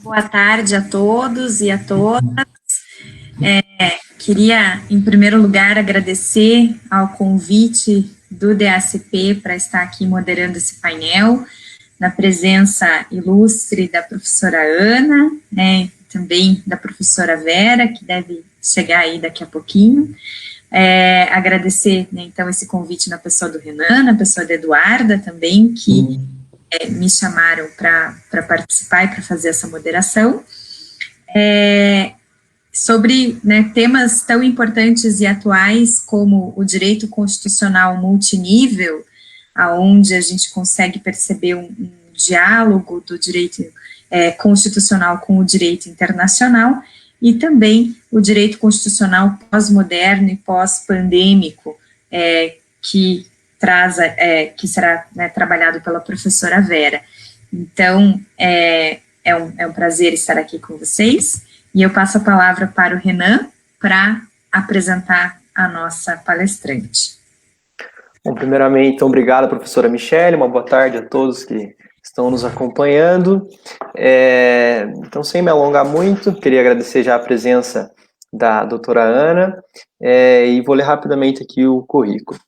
Boa tarde a todos e a todas. Queria, em primeiro lugar, agradecer ao convite do DACP para estar aqui moderando esse painel, na presença ilustre da professora Ana, também da professora Vera, que deve chegar aí daqui a pouquinho. Agradecer, então, esse convite na pessoa do Renan, na pessoa da Eduarda também, que me chamaram para participar e para fazer essa moderação. Sobre temas tão importantes e atuais como o direito constitucional multinível, aonde a gente consegue perceber um diálogo do direito constitucional com o direito internacional, e também o direito constitucional pós-moderno e pós-pandêmico, que será trabalhado pela professora Vera. Então, é um prazer estar aqui com vocês, e eu passo a palavra para o Renan para apresentar a nossa palestrante. Bom, primeiramente, então, obrigado, professora Michele, uma boa tarde a todos que estão nos acompanhando. Então, sem me alongar muito, queria agradecer já a presença da doutora Ana, e vou ler rapidamente aqui o currículo.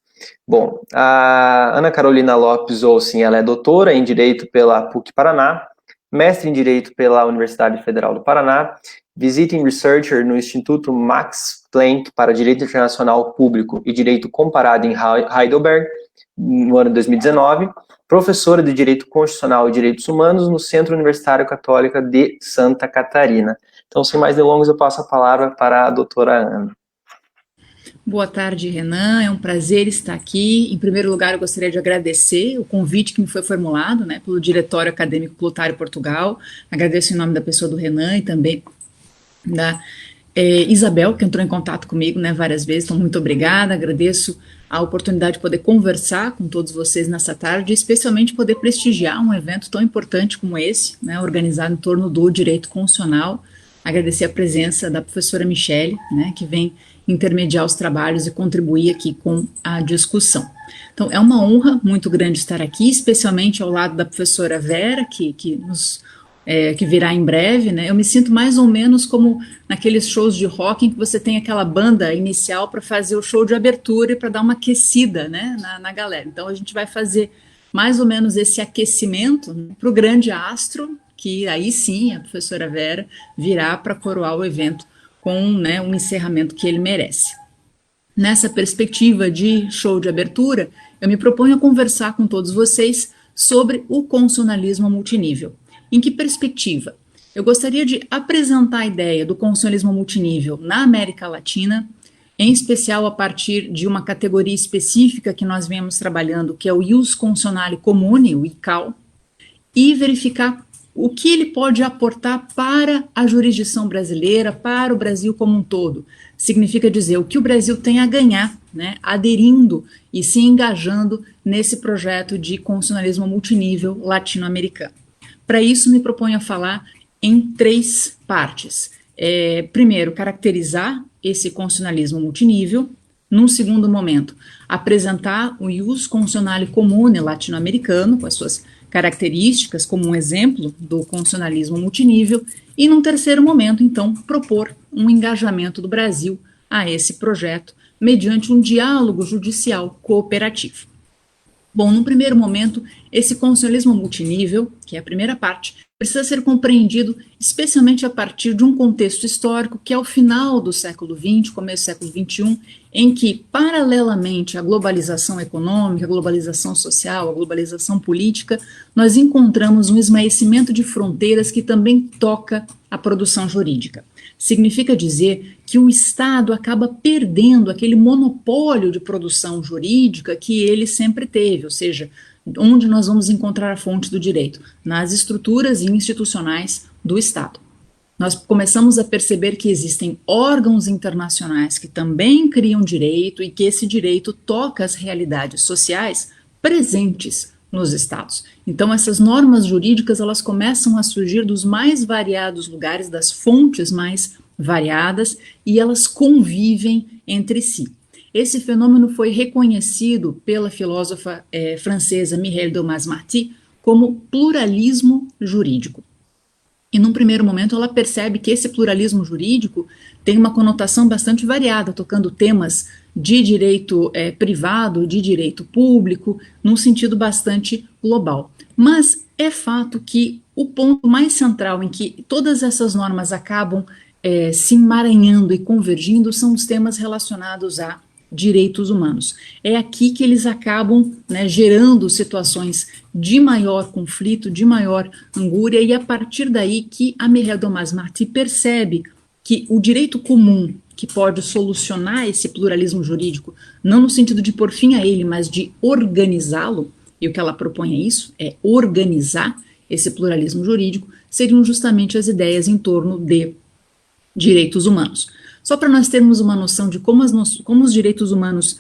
Bom, a Ana Carolina Lopes Olsen, ela é doutora em Direito pela PUC-Paraná, mestre em Direito pela Universidade Federal do Paraná, Visiting Researcher no Instituto Max Planck para Direito Internacional Público e Direito Comparado em Heidelberg, no ano de 2019, professora de Direito Constitucional e Direitos Humanos no Centro Universitário Católica de Santa Catarina. Então, sem mais delongas, eu passo a palavra para a doutora Ana. Boa tarde, Renan, é um prazer estar aqui. Em primeiro lugar, eu gostaria de agradecer o convite que me foi formulado, pelo Diretório Acadêmico Plutário Portugal. Agradeço em nome da pessoa do Renan e também da Isabel, que entrou em contato comigo várias vezes, então muito obrigada. Agradeço a oportunidade de poder conversar com todos vocês nessa tarde, especialmente poder prestigiar um evento tão importante como esse, organizado em torno do direito constitucional. Agradecer a presença da professora Michele, que vem intermediar os trabalhos e contribuir aqui com a discussão. Então, é uma honra muito grande estar aqui, especialmente ao lado da professora Vera, que virá em breve, Eu me sinto mais ou menos como naqueles shows de rock em que você tem aquela banda inicial para fazer o show de abertura e para dar uma aquecida, na galera. Então, a gente vai fazer mais ou menos esse aquecimento para o grande astro, que aí sim a professora Vera virá para coroar o evento com um encerramento que ele merece. Nessa perspectiva de show de abertura, eu me proponho a conversar com todos vocês sobre o constitucionalismo multinível. Em que perspectiva? Eu gostaria de apresentar a ideia do constitucionalismo multinível na América Latina, em especial a partir de uma categoria específica que nós viemos trabalhando, que é o Ius Constitutionale Comune, o ICAL, e verificar o que ele pode aportar para a jurisdição brasileira, para o Brasil como um todo. Significa dizer o que o Brasil tem a ganhar, aderindo e se engajando nesse projeto de constitucionalismo multinível latino-americano. Para isso, me proponho a falar em 3 partes. Primeiro, caracterizar esse constitucionalismo multinível. Num segundo momento, apresentar o Ius Constitutionale Comune latino-americano, com as suas características, como um exemplo do constitucionalismo multinível. E num terceiro momento, então, propor um engajamento do Brasil a esse projeto, mediante um diálogo judicial cooperativo. Bom, no primeiro momento, esse constitucionalismo multinível, que é a primeira parte, precisa ser compreendido especialmente a partir de um contexto histórico que é o final do século XX, começo do século XXI, em que, paralelamente à globalização econômica, à globalização social, à globalização política, nós encontramos um esmaecimento de fronteiras que também toca a produção jurídica. Significa dizer que o Estado acaba perdendo aquele monopólio de produção jurídica que ele sempre teve, ou seja, onde nós vamos encontrar a fonte do direito? Nas estruturas institucionais do Estado. Nós começamos a perceber que existem órgãos internacionais que também criam direito e que esse direito toca as realidades sociais presentes nos estados. Então, essas normas jurídicas, elas começam a surgir dos mais variados lugares, das fontes mais variadas, e elas convivem entre si. Esse fenômeno foi reconhecido pela filósofa francesa Mireille Dumas-Marty como pluralismo jurídico. E num primeiro momento ela percebe que esse pluralismo jurídico tem uma conotação bastante variada, tocando temas de direito privado, de direito público, num sentido bastante global. Mas é fato que o ponto mais central em que todas essas normas acabam se emaranhando e convergindo são os temas relacionados a direitos humanos. É aqui que eles acabam, né, gerando situações de maior conflito, de maior angúria, e a partir daí que a Mireille Delmas-Marty percebe que o direito comum, que pode solucionar esse pluralismo jurídico, não no sentido de pôr fim a ele, mas de organizá-lo, e o que ela propõe é isso, é organizar esse pluralismo jurídico, seriam justamente as ideias em torno de direitos humanos. Só para nós termos uma noção de como os direitos humanos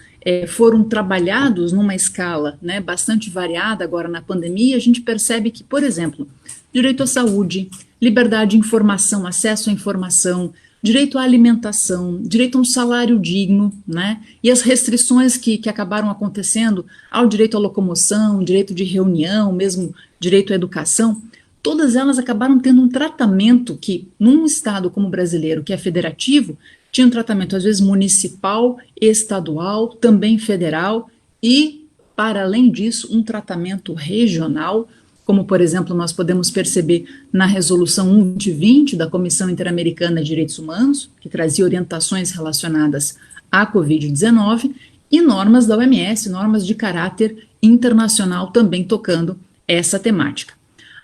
foram trabalhados numa escala, né, bastante variada agora na pandemia, a gente percebe que, por exemplo, direito à saúde, liberdade de informação, acesso à informação, direito à alimentação, direito a um salário digno, né, e as restrições que acabaram acontecendo ao direito à locomoção, direito de reunião, mesmo direito à educação, todas elas acabaram tendo um tratamento que, num estado como o brasileiro, que é federativo, tinha um tratamento às vezes municipal, estadual, também federal e, para além disso, um tratamento regional, como, por exemplo, nós podemos perceber na Resolução 1/2020 da Comissão Interamericana de Direitos Humanos, que trazia orientações relacionadas à Covid-19, e normas da OMS, normas de caráter internacional também tocando essa temática.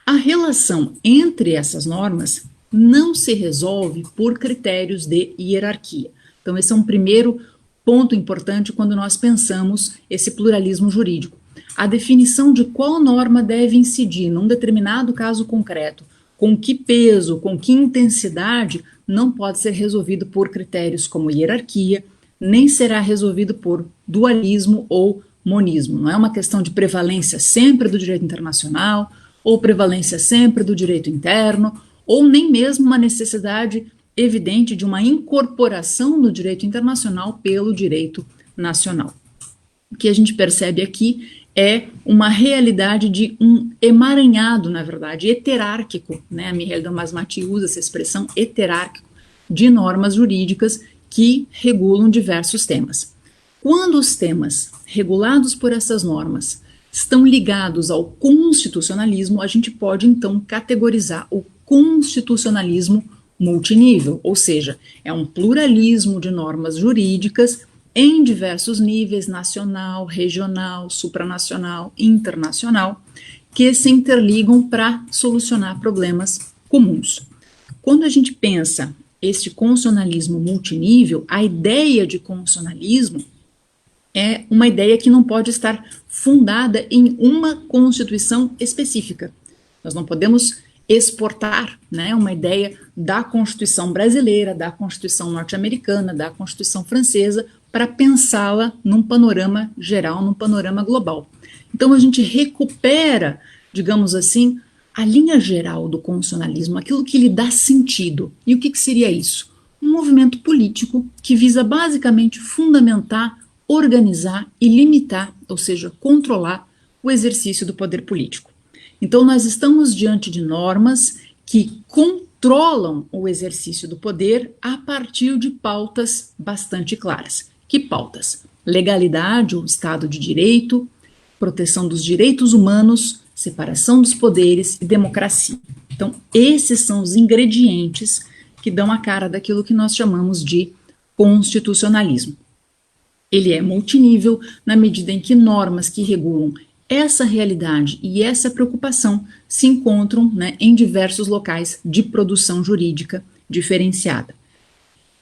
A relação entre essas normas não se resolve por critérios de hierarquia. Então, esse é um primeiro ponto importante quando nós pensamos esse pluralismo jurídico. A definição de qual norma deve incidir num determinado caso concreto, com que peso, com que intensidade, não pode ser resolvido por critérios como hierarquia, nem será resolvido por dualismo ou monismo. Não é uma questão de prevalência sempre do direito internacional, ou prevalência sempre do direito interno, ou nem mesmo uma necessidade evidente de uma incorporação do direito internacional pelo direito nacional. O que a gente percebe aqui é uma realidade de um emaranhado, na verdade, heterárquico, né? A Mireille Delmas-Marty usa essa expressão heterárquico de normas jurídicas que regulam diversos temas. Quando os temas regulados por essas normas estão ligados ao constitucionalismo, a gente pode então categorizar o constitucionalismo multinível, ou seja, é um pluralismo de normas jurídicas em diversos níveis, nacional, regional, supranacional, internacional, que se interligam para solucionar problemas comuns. Quando a gente pensa este constitucionalismo multinível, a ideia de constitucionalismo é uma ideia que não pode estar fundada em uma Constituição específica. Nós não podemos exportar, né, uma ideia da Constituição brasileira, da Constituição norte-americana, da Constituição francesa, para pensá-la num panorama geral, num panorama global. Então a gente recupera, digamos assim, a linha geral do constitucionalismo, aquilo que lhe dá sentido. E o que seria isso? Um movimento político que visa basicamente fundamentar, organizar e limitar, ou seja, controlar o exercício do poder político. Então nós estamos diante de normas que controlam o exercício do poder a partir de pautas bastante claras. Que pautas? Legalidade, o Estado de Direito, proteção dos direitos humanos, separação dos poderes e democracia. Então, esses são os ingredientes que dão a cara daquilo que nós chamamos de constitucionalismo. Ele é multinível na medida em que normas que regulam essa realidade e essa preocupação se encontram, né, em diversos locais de produção jurídica diferenciada.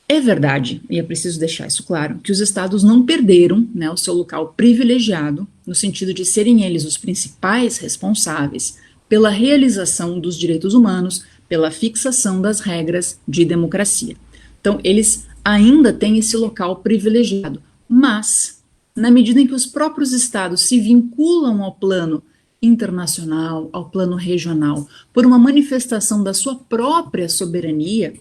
É verdade, e é preciso deixar isso claro, que os estados não perderam, né, o seu local privilegiado, no sentido de serem eles os principais responsáveis pela realização dos direitos humanos, pela fixação das regras de democracia. Então, eles ainda têm esse local privilegiado, mas, na medida em que os próprios estados se vinculam ao plano internacional, ao plano regional, por uma manifestação da sua própria soberania,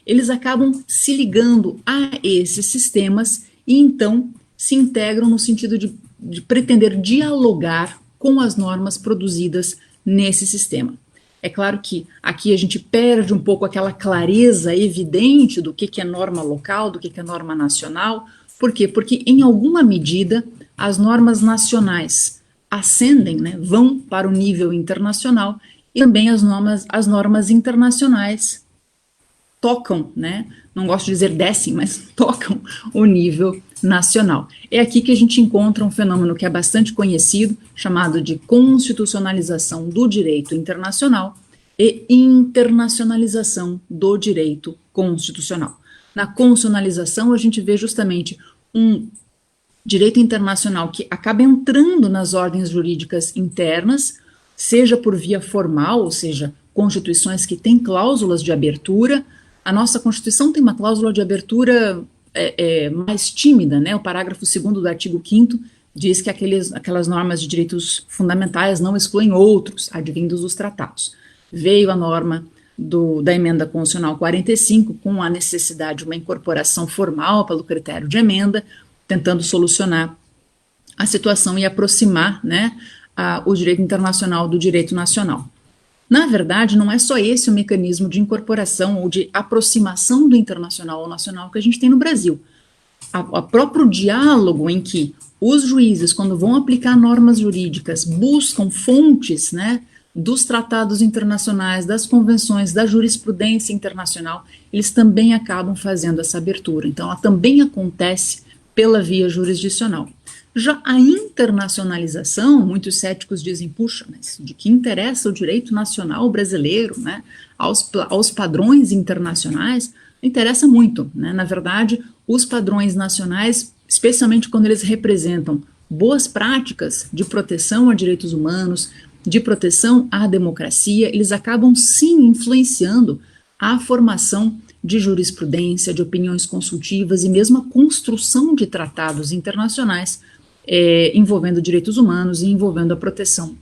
eles acabam se ligando a esses sistemas e então se integram no sentido de pretender dialogar com as normas produzidas nesse sistema. É claro que aqui a gente perde um pouco aquela clareza evidente do que é norma local, do que é norma nacional. Por quê? Porque, em alguma medida, as normas nacionais ascendem, né, vão para o nível internacional, e também as normas internacionais tocam, né, não gosto de dizer descem, mas tocam o nível nacional. É aqui que a gente encontra um fenômeno que é bastante conhecido, chamado de constitucionalização do direito internacional e internacionalização do direito constitucional. Na constitucionalização, a gente vê justamente um direito internacional que acaba entrando nas ordens jurídicas internas, seja por via formal, ou seja, constituições que têm cláusulas de abertura. A nossa Constituição tem uma cláusula de abertura mais tímida, né? O parágrafo 2º do artigo 5º diz que aquelas normas de direitos fundamentais não excluem outros, advindos dos tratados. Veio a norma da emenda constitucional 45, com a necessidade de uma incorporação formal pelo critério de emenda, tentando solucionar a situação e aproximar, né, o direito internacional do direito nacional. Na verdade, não é só esse o mecanismo de incorporação ou de aproximação do internacional ao nacional que a gente tem no Brasil. O próprio diálogo em que os juízes, quando vão aplicar normas jurídicas, buscam fontes, né, dos tratados internacionais, das convenções, da jurisprudência internacional, eles também acabam fazendo essa abertura. Então, ela também acontece pela via jurisdicional. Já a internacionalização, muitos céticos dizem, puxa, mas de que interessa o direito nacional brasileiro, né, aos padrões internacionais? Interessa muito, né? Na verdade, os padrões nacionais, especialmente quando eles representam boas práticas de proteção a direitos humanos, de proteção à democracia, eles acabam sim influenciando a formação de jurisprudência, de opiniões consultivas e mesmo a construção de tratados internacionais envolvendo direitos humanos e envolvendo a proteção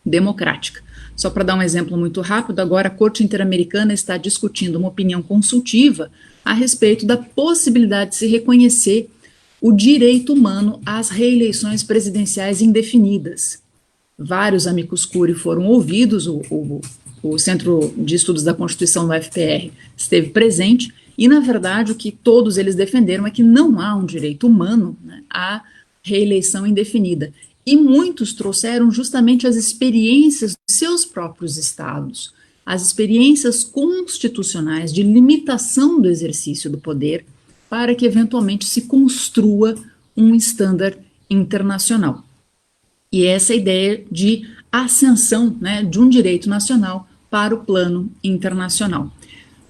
democrática. Só para dar um exemplo muito rápido, agora a Corte Interamericana está discutindo uma opinião consultiva a respeito da possibilidade de se reconhecer o direito humano às reeleições presidenciais indefinidas. Vários amicus curiae foram ouvidos, o Centro de Estudos da Constituição do FPR esteve presente, e, na verdade, o que todos eles defenderam é que não há um direito humano, né, à reeleição indefinida. E muitos trouxeram justamente as experiências dos seus próprios estados, as experiências constitucionais de limitação do exercício do poder, para que, eventualmente, se construa um estándar internacional. E essa ideia de ascensão, né, de um direito nacional para o plano internacional.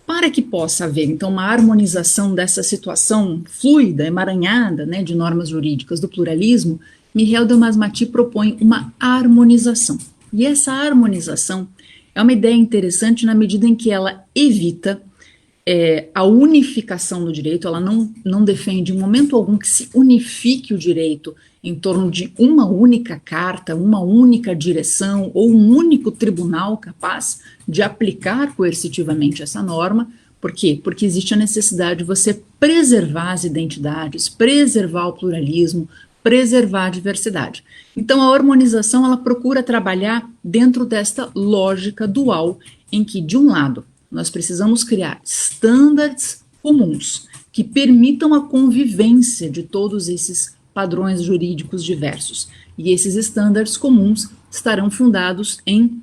Para que possa haver, então, uma harmonização dessa situação fluida, emaranhada, né, de normas jurídicas do pluralismo, Michel Delmas-Marty propõe uma harmonização. E essa harmonização é uma ideia interessante na medida em que ela evita a unificação do direito. Ela não defende em momento algum que se unifique o direito em torno de uma única carta, uma única direção ou um único tribunal capaz de aplicar coercitivamente essa norma. Por quê? Porque existe a necessidade de você preservar as identidades, preservar o pluralismo, preservar a diversidade. Então, a harmonização, ela procura trabalhar dentro desta lógica dual, em que, de um lado, nós precisamos criar estándares comuns que permitam a convivência de todos esses padrões jurídicos diversos. E esses estándares comuns estarão fundados em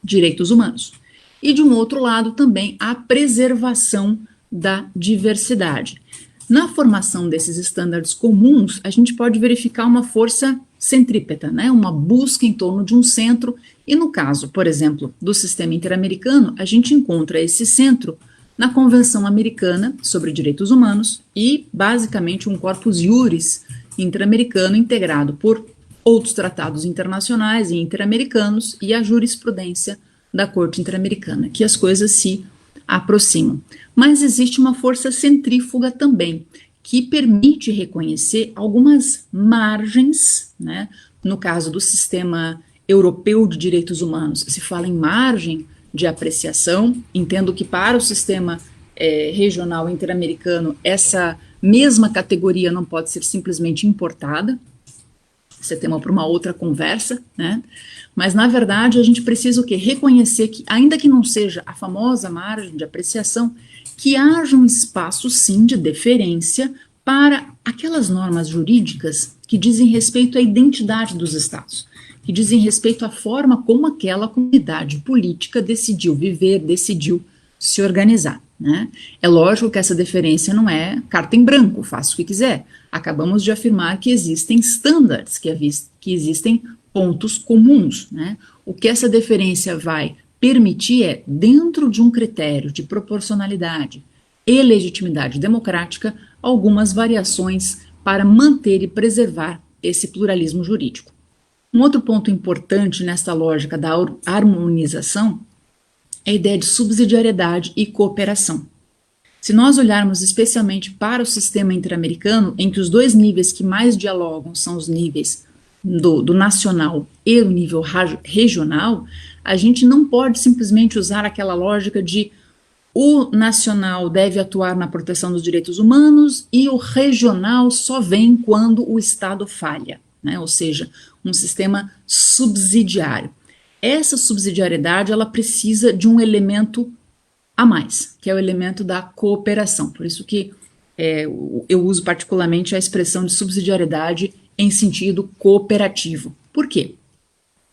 direitos humanos. E, de um outro lado, também a preservação da diversidade. Na formação desses estándares comuns, a gente pode verificar uma força centrípeta, né? Uma busca em torno de um centro, e no caso, por exemplo, do sistema interamericano, a gente encontra esse centro na Convenção Americana sobre Direitos Humanos e, basicamente, um corpus iuris interamericano integrado por outros tratados internacionais e interamericanos e a jurisprudência da Corte Interamericana, que as coisas se aproximam. Mas existe uma força centrífuga também, que permite reconhecer algumas margens, né? No caso do sistema europeu de direitos humanos, se fala em margem de apreciação. Entendo que para o sistema regional interamericano, essa mesma categoria não pode ser simplesmente importada. Esse é tema para uma outra conversa, né? Mas, na verdade, a gente precisa o quê? Reconhecer que, ainda que não seja a famosa margem de apreciação, que haja um espaço, sim, de deferência para aquelas normas jurídicas que dizem respeito à identidade dos Estados, que dizem respeito à forma como aquela comunidade política decidiu viver, decidiu se organizar, né? É lógico que essa deferência não é carta em branco, faça o que quiser. Acabamos de afirmar que existem standards, que existem pontos comuns, né? O que essa deferência vai permitir é, dentro de um critério de proporcionalidade e legitimidade democrática, algumas variações para manter e preservar esse pluralismo jurídico. Um outro ponto importante nesta lógica da harmonização é a ideia de subsidiariedade e cooperação. Se nós olharmos especialmente para o sistema interamericano, em que os dois níveis que mais dialogam são os níveis do nacional e o nível regional, a gente não pode simplesmente usar aquela lógica de o nacional deve atuar na proteção dos direitos humanos e o regional só vem quando o Estado falha, né? Ou seja, um sistema subsidiário. Essa subsidiariedade, ela precisa de um elemento a mais, que é o elemento da cooperação. Por isso que eu uso particularmente a expressão de subsidiariedade em sentido cooperativo. Por quê?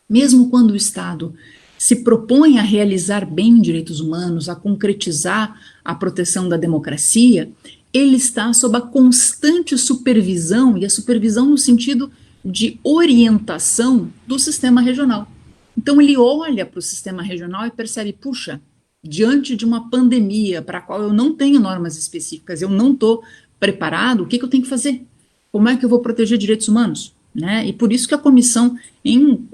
Mesmo quando o Estado se propõe a realizar bem direitos humanos, a concretizar a proteção da democracia, ele está sob a constante supervisão, e a supervisão no sentido de orientação do sistema regional. Então ele olha para o sistema regional e percebe, puxa, diante de uma pandemia para a qual eu não tenho normas específicas, eu não estou preparado, o que eu tenho que fazer? Como é que eu vou proteger direitos humanos? Né? E por isso que a comissão, em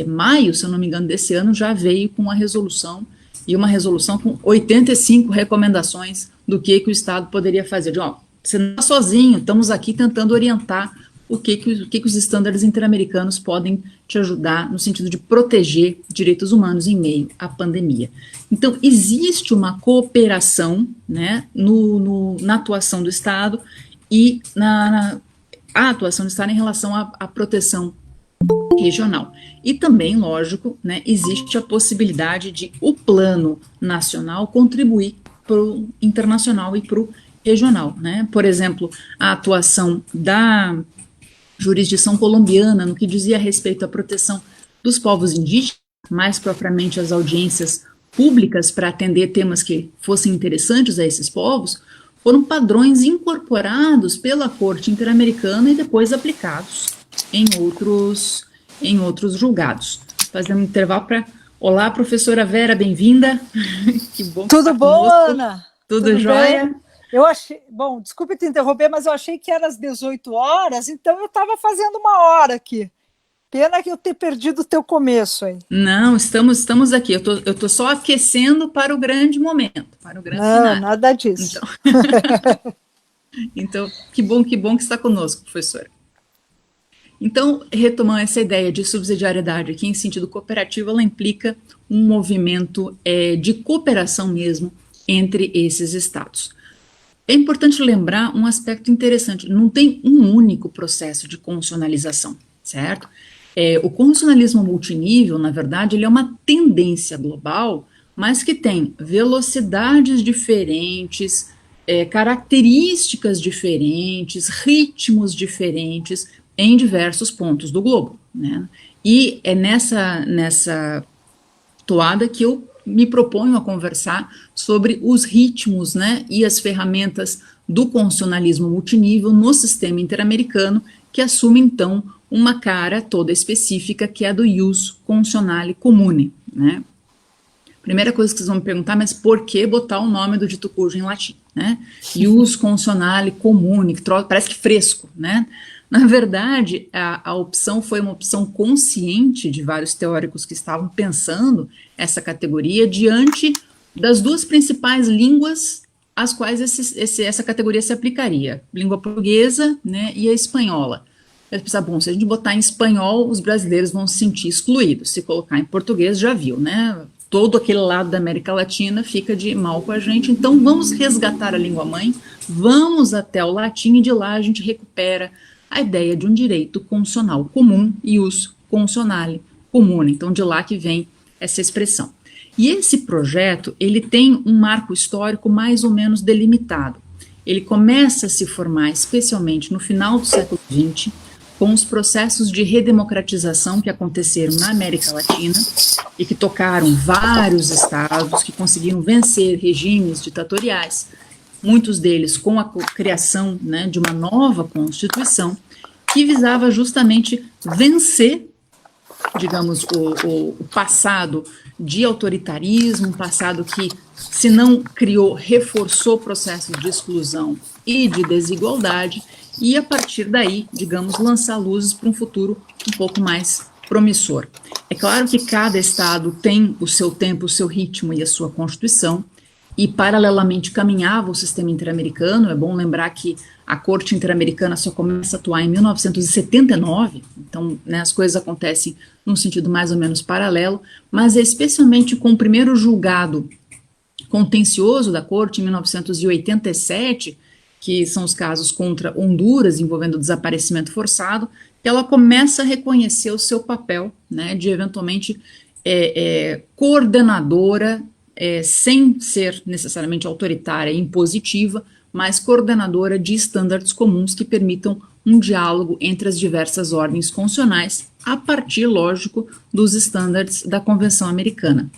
maio, se eu não me engano, desse ano, já veio com uma resolução, e uma resolução com 85 recomendações do que o Estado poderia fazer. De, você não está sozinho, estamos aqui tentando orientar o que os estándares interamericanos podem te ajudar no sentido de proteger direitos humanos em meio à pandemia. Então, existe uma cooperação, né, na atuação do Estado e a atuação do Estado em relação à proteção regional. E também, lógico, né, existe a possibilidade de o plano nacional contribuir para o internacional e para o regional, né? Por exemplo, a atuação da jurisdição colombiana no que dizia respeito à proteção dos povos indígenas, mais propriamente as audiências públicas para atender temas que fossem interessantes a esses povos, foram padrões incorporados pela Corte Interamericana e depois aplicados em outros julgados. Fazendo um intervalo para... Olá, professora Vera, bem-vinda. Que bom que Tudo bom, conosco. Ana? Tudo jóia? Bem? Eu achei... Bom, desculpe te interromper, mas eu achei que era às 18 horas, então eu estava fazendo uma hora aqui. Pena que eu ter perdido o teu começo aí. Não, estamos aqui. Eu tô só aquecendo para o grande momento, para o grande cenário. Nada disso. Então, que bom que está conosco, professora. Então, retomando essa ideia de subsidiariedade aqui em sentido cooperativo, ela implica um movimento de cooperação mesmo entre esses estados. É importante lembrar um aspecto interessante, não tem um único processo de constitucionalização, certo? O constitucionalismo multinível, na verdade, ele é uma tendência global, mas que tem velocidades diferentes, características diferentes, ritmos diferentes em diversos pontos do globo, né? E é nessa toada que eu me proponho a conversar sobre os ritmos, né, e as ferramentas do constitucionalismo multinível no sistema interamericano, que assume, então, uma cara toda específica, que é a do ius constitutionale comune, né? Primeira coisa que vocês vão me perguntar, mas por que botar o nome do dito cujo em latim, né? Ius constitutionale comune, que parece que fresco, né? Na verdade, a opção foi uma opção consciente de vários teóricos que estavam pensando essa categoria diante das duas principais línguas às quais essa categoria se aplicaria, língua portuguesa, né, e a espanhola. Eles pensaram, bom, se a gente botar em espanhol, os brasileiros vão se sentir excluídos, se colocar em português, já viu, né? Todo aquele lado da América Latina fica de mal com a gente, então vamos resgatar a língua-mãe, vamos até o latim e de lá a gente recupera a ideia de um direito constitucional comum, ius constitutionale comune. Então, de lá que vem essa expressão. E esse projeto, ele tem um marco histórico mais ou menos delimitado. Ele começa a se formar especialmente no final do século XX, com os processos de redemocratização que aconteceram na América Latina e que tocaram vários estados que conseguiram vencer regimes ditatoriais, muitos deles com a criação, né, de uma nova Constituição que visava justamente vencer, digamos, o passado de autoritarismo, um passado que, se não criou, reforçou processos de exclusão e de desigualdade, e a partir daí, digamos, lançar luzes para um futuro um pouco mais promissor. É claro que cada estado tem o seu tempo, o seu ritmo e a sua Constituição, e paralelamente caminhava o sistema interamericano. É bom lembrar que a Corte Interamericana só começa a atuar em 1979, então, né, as coisas acontecem num sentido mais ou menos paralelo, mas é especialmente com o primeiro julgado contencioso da Corte, em 1987, que são os casos contra Honduras, envolvendo desaparecimento forçado, que ela começa a reconhecer o seu papel, né, de eventualmente coordenadora, sem ser necessariamente autoritária e impositiva, mas coordenadora de estándares comuns que permitam um diálogo entre as diversas ordens constitucionais, a partir, lógico, dos estándares da Convenção Americana.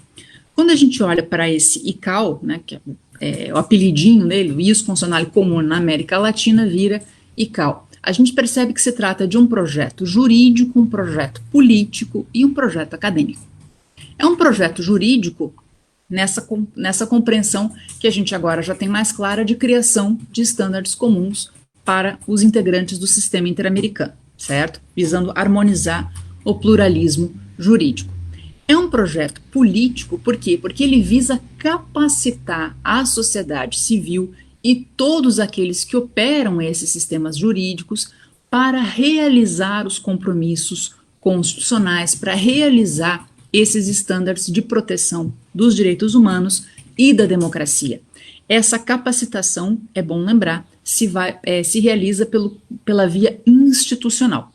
Quando a gente olha para esse ICAO, né, que é o apelidinho dele, o Ius Constitucionale Comune na América Latina, vira ICAO. A gente percebe que se trata de um projeto jurídico, um projeto político e um projeto acadêmico. É um projeto jurídico nessa compreensão que a gente agora já tem mais clara de criação de estándares comuns para os integrantes do sistema interamericano, certo? Visando harmonizar o pluralismo jurídico. É um projeto político, por quê? Porque ele visa capacitar a sociedade civil e todos aqueles que operam esses sistemas jurídicos para realizar os compromissos constitucionais, para realizar esses estándares de proteção dos direitos humanos e da democracia. Essa capacitação, é bom lembrar, se realiza pela via institucional.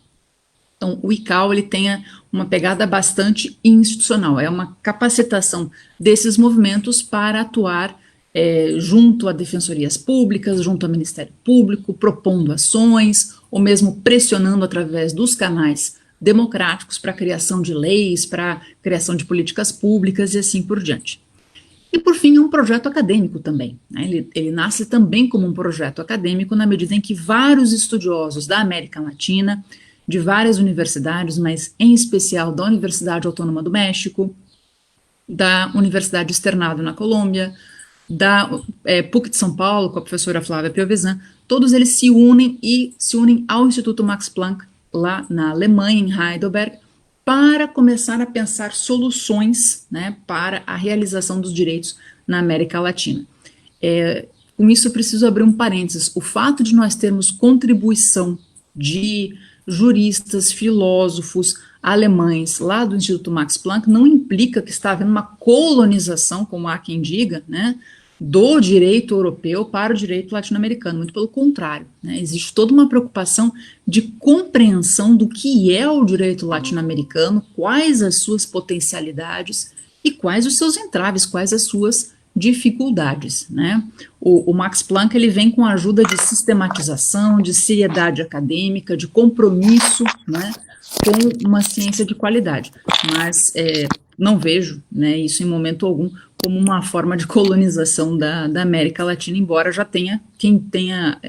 Então, o ICAO ele tem uma pegada bastante institucional, é uma capacitação desses movimentos para atuar junto a defensorias públicas, junto ao Ministério Público, propondo ações, ou mesmo pressionando através dos canais democráticos para a criação de leis, para a criação de políticas públicas e assim por diante. E, por fim, é um projeto acadêmico também, né? Ele nasce também como um projeto acadêmico na medida em que vários estudiosos da América Latina, de várias universidades, mas em especial da Universidade Autônoma do México, da Universidade Externado na Colômbia, da PUC de São Paulo, com a professora Flávia Piovesan, todos eles se unem ao Instituto Max Planck, lá na Alemanha, em Heidelberg, para começar a pensar soluções, né, para a realização dos direitos na América Latina. Com isso, eu preciso abrir um parênteses. O fato de nós termos contribuição de juristas, filósofos alemães lá do Instituto Max Planck não implica que está havendo uma colonização, como há quem diga, né, do direito europeu para o direito latino-americano, muito pelo contrário, né, existe toda uma preocupação de compreensão do que é o direito latino-americano, quais as suas potencialidades e quais os seus entraves, quais as suas dificuldades, né. O Max Planck ele vem com a ajuda de sistematização, de seriedade acadêmica, de compromisso, né, com uma ciência de qualidade, mas não vejo, né, isso em momento algum como uma forma de colonização da América Latina, embora já tenha quem tenha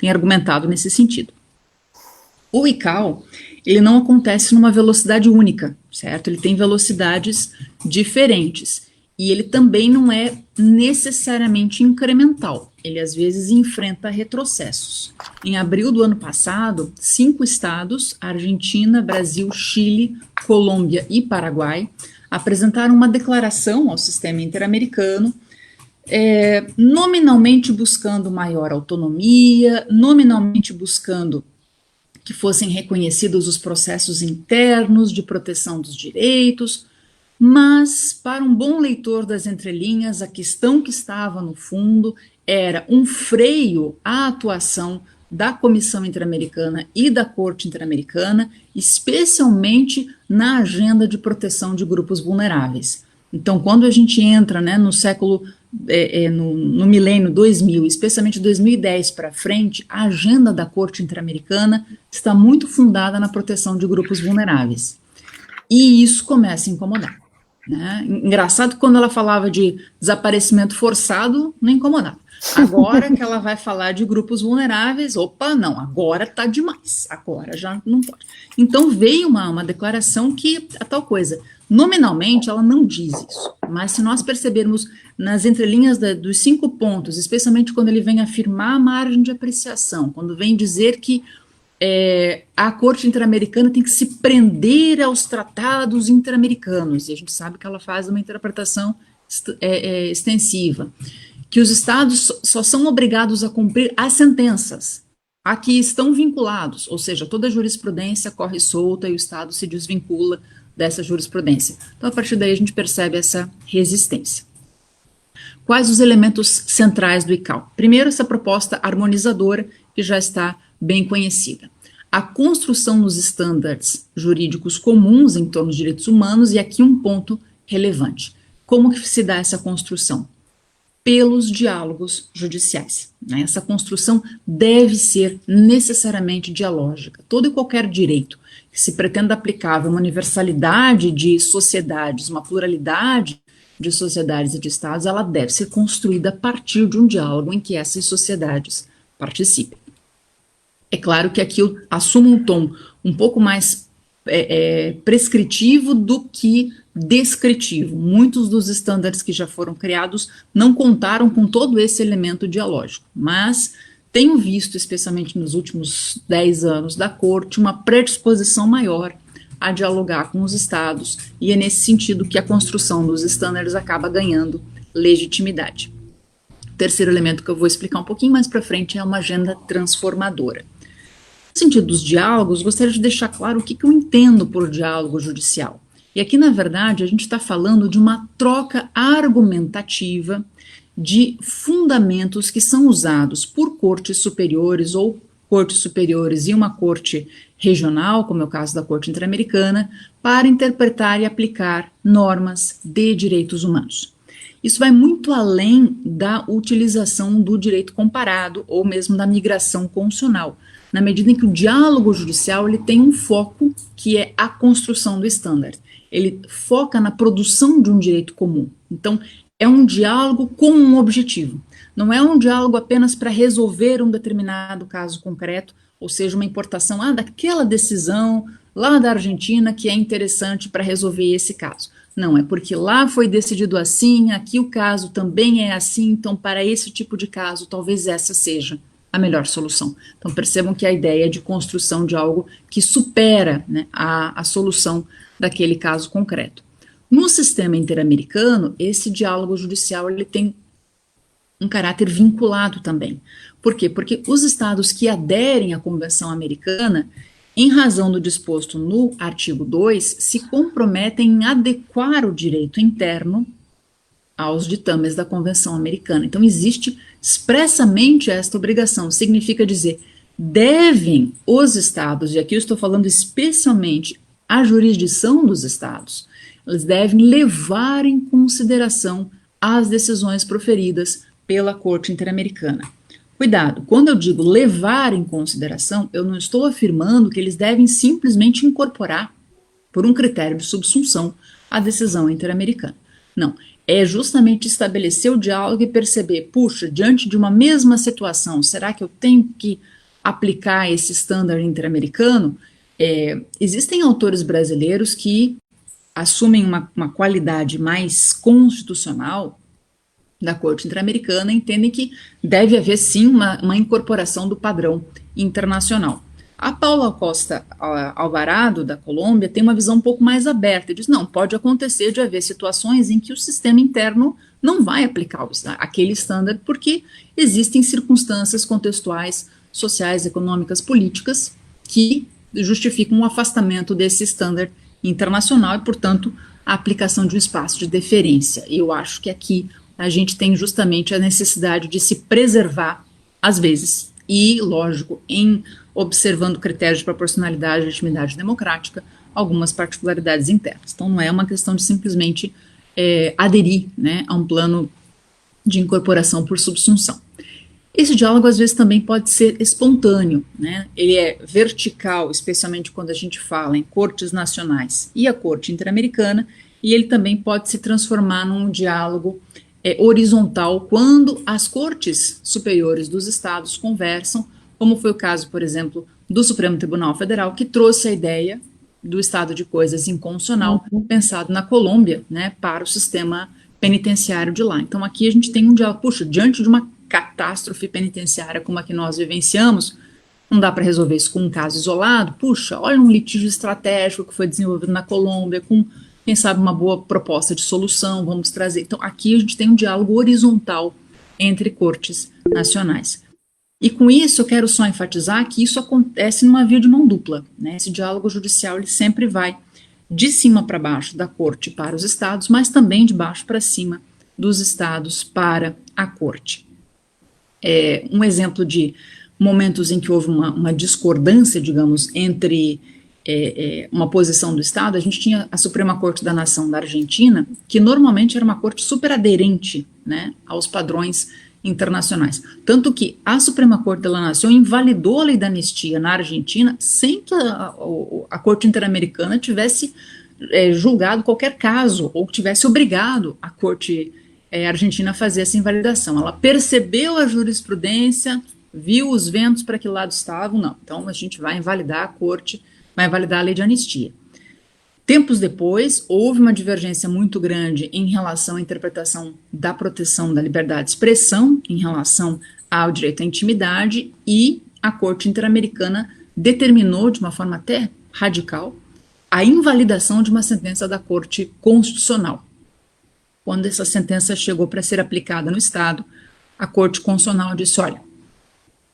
argumentado nesse sentido. O ICAO, ele não acontece numa velocidade única, certo? Ele tem velocidades diferentes, e ele também não é necessariamente incremental, ele às vezes enfrenta retrocessos. Em abril do ano passado, 5 estados, Argentina, Brasil, Chile, Colômbia e Paraguai, apresentaram uma declaração ao sistema interamericano, nominalmente buscando maior autonomia, nominalmente buscando que fossem reconhecidos os processos internos de proteção dos direitos, mas, para um bom leitor das entrelinhas, a questão que estava no fundo era um freio à atuação da Comissão Interamericana e da Corte Interamericana, especialmente na agenda de proteção de grupos vulneráveis. Então, quando a gente entra, né, no século, no milênio 2000, especialmente 2010 para frente, a agenda da Corte Interamericana está muito fundada na proteção de grupos vulneráveis. E isso começa a incomodar. Né? Engraçado que quando ela falava de desaparecimento forçado, não incomodava. Agora que ela vai falar de grupos vulneráveis, opa, não, agora está demais, agora já não pode. Então veio uma declaração que é tal coisa. Nominalmente ela não diz isso, mas se nós percebermos nas entrelinhas dos 5 pontos, especialmente quando ele vem afirmar a margem de apreciação, quando vem dizer que a Corte Interamericana tem que se prender aos tratados interamericanos, e a gente sabe que ela faz uma interpretação extensiva, que os estados só são obrigados a cumprir as sentenças a que estão vinculados, ou seja, toda a jurisprudência corre solta e o estado se desvincula dessa jurisprudência. Então, a partir daí, a gente percebe essa resistência. Quais os elementos centrais do ICAO? Primeiro, essa proposta harmonizadora, que já está bem conhecida. A construção dos estándares jurídicos comuns em torno dos direitos humanos, e aqui um ponto relevante. Como que se dá essa construção? Pelos diálogos judiciais. Né? Essa construção deve ser necessariamente dialógica. Todo e qualquer direito que se pretenda aplicar uma universalidade de sociedades, uma pluralidade de sociedades e de estados, ela deve ser construída a partir de um diálogo em que essas sociedades participem. É claro que aqui eu assumo um tom um pouco mais prescritivo do que descritivo. Muitos dos estándares que já foram criados não contaram com todo esse elemento dialógico, mas tenho visto, especialmente nos últimos 10 anos da Corte, uma predisposição maior a dialogar com os estados, e é nesse sentido que a construção dos estándares acaba ganhando legitimidade. O terceiro elemento que eu vou explicar um pouquinho mais para frente é uma agenda transformadora. No sentido dos diálogos, gostaria de deixar claro o que eu entendo por diálogo judicial. E aqui, na verdade, a gente está falando de uma troca argumentativa de fundamentos que são usados por cortes superiores ou cortes superiores e uma corte regional, como é o caso da Corte Interamericana, para interpretar e aplicar normas de direitos humanos. Isso vai muito além da utilização do direito comparado ou mesmo da migração constitucional, na medida em que o diálogo judicial ele tem um foco que é a construção do estándar. Ele foca na produção de um direito comum. Então, é um diálogo com um objetivo. Não é um diálogo apenas para resolver um determinado caso concreto, ou seja, uma importação daquela decisão lá da Argentina que é interessante para resolver esse caso. Não, é porque lá foi decidido assim, aqui o caso também é assim, então para esse tipo de caso talvez essa seja a melhor solução. Então percebam que a ideia é de construção de algo que supera, né, a solução daquele caso concreto. No sistema interamericano, esse diálogo judicial ele tem um caráter vinculado também. Por quê? Porque os estados que aderem à Convenção Americana, em razão do disposto no artigo 2, se comprometem em adequar o direito interno aos ditames da Convenção Americana. Então, existe expressamente esta obrigação. Significa dizer, devem os estados, e aqui eu estou falando especialmente a jurisdição dos estados, eles devem levar em consideração as decisões proferidas pela Corte Interamericana. Cuidado, quando eu digo levar em consideração, eu não estou afirmando que eles devem simplesmente incorporar, por um critério de subsunção, a decisão interamericana. Não, é justamente estabelecer o diálogo e perceber, puxa, diante de uma mesma situação, será que eu tenho que aplicar esse estándar interamericano? Existem autores brasileiros que assumem uma qualidade mais constitucional da Corte Interamericana, entendem que deve haver sim uma incorporação do padrão internacional. A Paula Costa Alvarado, da Colômbia, tem uma visão um pouco mais aberta, e diz, não, pode acontecer de haver situações em que o sistema interno não vai aplicar aquele estándar, porque existem circunstâncias contextuais, sociais, econômicas, políticas, que justificam o afastamento desse estándar internacional e, portanto, a aplicação de um espaço de deferência. E eu acho que aqui a gente tem justamente a necessidade de se preservar, às vezes, e, lógico, em observando critérios de proporcionalidade e legitimidade democrática, algumas particularidades internas. Então, não é uma questão de simplesmente aderir, né, a um plano de incorporação por subsunção. Esse diálogo, às vezes, também pode ser espontâneo, né? Ele é vertical, especialmente quando a gente fala em cortes nacionais e a Corte Interamericana, e ele também pode se transformar num diálogo horizontal quando as cortes superiores dos estados conversam, como foi o caso, por exemplo, do Supremo Tribunal Federal, que trouxe a ideia do estado de coisas inconstitucional pensado na Colômbia, né, para o sistema penitenciário de lá. Então aqui a gente tem um diálogo, puxa, diante de uma catástrofe penitenciária como a que nós vivenciamos, não dá para resolver isso com um caso isolado, puxa, olha um litígio estratégico que foi desenvolvido na Colômbia, com, quem sabe, uma boa proposta de solução, vamos trazer. Então aqui a gente tem um diálogo horizontal entre cortes nacionais. E com isso eu quero só enfatizar que isso acontece numa via de mão dupla, né? Esse diálogo judicial ele sempre vai de cima para baixo da corte para os estados, mas também de baixo para cima dos estados para a corte. Um exemplo de momentos em que houve uma discordância, digamos, entre uma posição do Estado, a gente tinha a Suprema Corte da Nação da Argentina, que normalmente era uma corte super aderente, né, aos padrões internacionais. Tanto que a Suprema Corte da Nação invalidou a lei da anistia na Argentina sem que a Corte Interamericana tivesse julgado qualquer caso ou tivesse obrigado a Corte Argentina a fazer essa invalidação. Ela percebeu a jurisprudência, viu os ventos para que lado estavam, não. Então a gente vai invalidar a Corte, vai invalidar a lei de anistia. Tempos depois, houve uma divergência muito grande em relação à interpretação da proteção da liberdade de expressão, em relação ao direito à intimidade, e a Corte Interamericana determinou, de uma forma até radical, a invalidação de uma sentença da Corte Constitucional. Quando essa sentença chegou para ser aplicada no Estado, a Corte Constitucional disse, olha,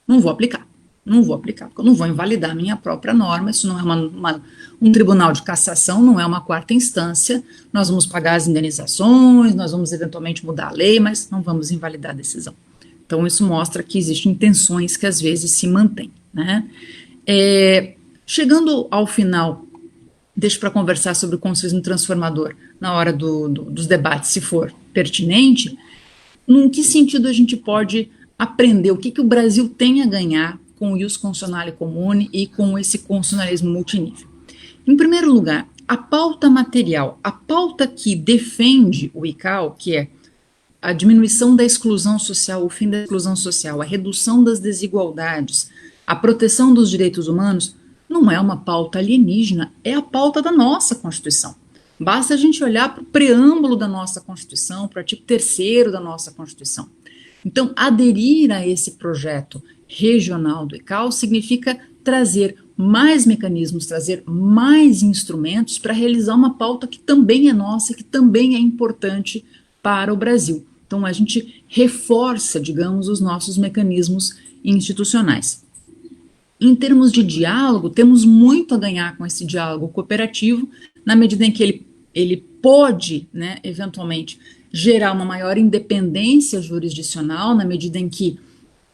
não vou aplicar, porque eu não vou invalidar a minha própria norma, isso não é um tribunal de cassação, não é uma quarta instância, nós vamos pagar as indenizações, nós vamos eventualmente mudar a lei, mas não vamos invalidar a decisão. Então isso mostra que existem tensões que às vezes se mantêm, né? Chegando ao final, deixo para conversar sobre o constitucionalismo transformador na hora dos debates, se for pertinente, em que sentido a gente pode aprender, o que o Brasil tem a ganhar com o ius constitutionale comune e com esse constitucionalismo multinível. Em primeiro lugar, a pauta material, a pauta que defende o ICAO, que é a diminuição da exclusão social, o fim da exclusão social, a redução das desigualdades, a proteção dos direitos humanos, não é uma pauta alienígena, é a pauta da nossa Constituição. Basta a gente olhar para o preâmbulo da nossa Constituição, para o artigo 3º da nossa Constituição. Então, aderir a esse projeto regional do ICAO significa trazer mais mecanismos, trazer mais instrumentos para realizar uma pauta que também é nossa, que também é importante para o Brasil. Então, a gente reforça, digamos, os nossos mecanismos institucionais. Em termos de diálogo, temos muito a ganhar com esse diálogo cooperativo, na medida em que ele pode, né, eventualmente, gerar uma maior independência jurisdicional, na medida em que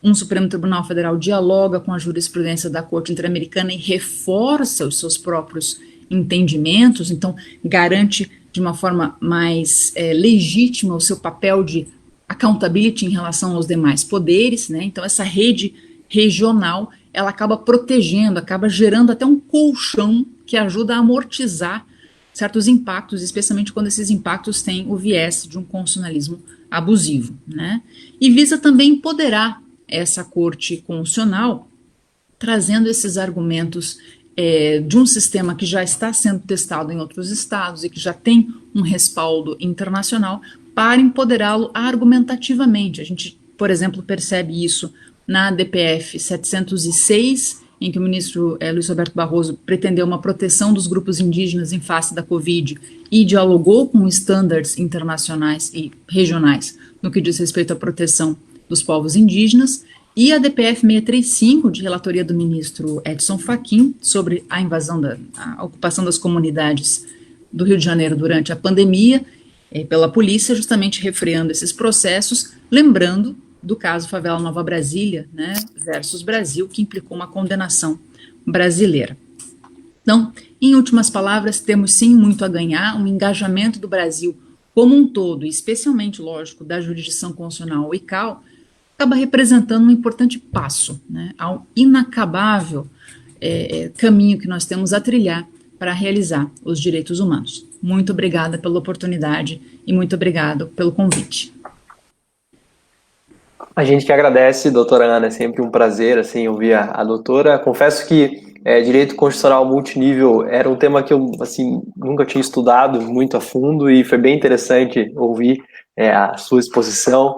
um Supremo Tribunal Federal dialoga com a jurisprudência da Corte Interamericana e reforça os seus próprios entendimentos, então garante de uma forma mais legítima o seu papel de accountability em relação aos demais poderes, né? Então essa rede regional, ela acaba protegendo, acaba gerando até um colchão que ajuda a amortizar certos impactos, especialmente quando esses impactos têm o viés de um constitucionalismo abusivo, né? E visa também empoderar essa Corte Constitucional, trazendo esses argumentos de um sistema que já está sendo testado em outros estados e que já tem um respaldo internacional, para empoderá-lo argumentativamente. A gente, por exemplo, percebe isso na DPF 706, em que o ministro Luiz Roberto Barroso pretendeu uma proteção dos grupos indígenas em face da Covid e dialogou com estándares internacionais e regionais no que diz respeito à proteção dos povos indígenas, e a DPF 635, de relatoria do ministro Edson Fachin, sobre a invasão, a ocupação das comunidades do Rio de Janeiro durante a pandemia, pela polícia, justamente refreando esses processos, lembrando do caso Favela Nova Brasília, né, versus Brasil, que implicou uma condenação brasileira. Então, em últimas palavras, temos sim muito a ganhar. O engajamento do Brasil como um todo, e especialmente, lógico, da jurisdição constitucional, o ICAO, acaba representando um importante passo, né, ao inacabável caminho que nós temos a trilhar para realizar os direitos humanos. Muito obrigada pela oportunidade e muito obrigado pelo convite. A gente que agradece, doutora Ana, é sempre um prazer assim, ouvir a doutora. Confesso que direito constitucional multinível era um tema que eu assim, nunca tinha estudado muito a fundo e foi bem interessante ouvir a sua exposição.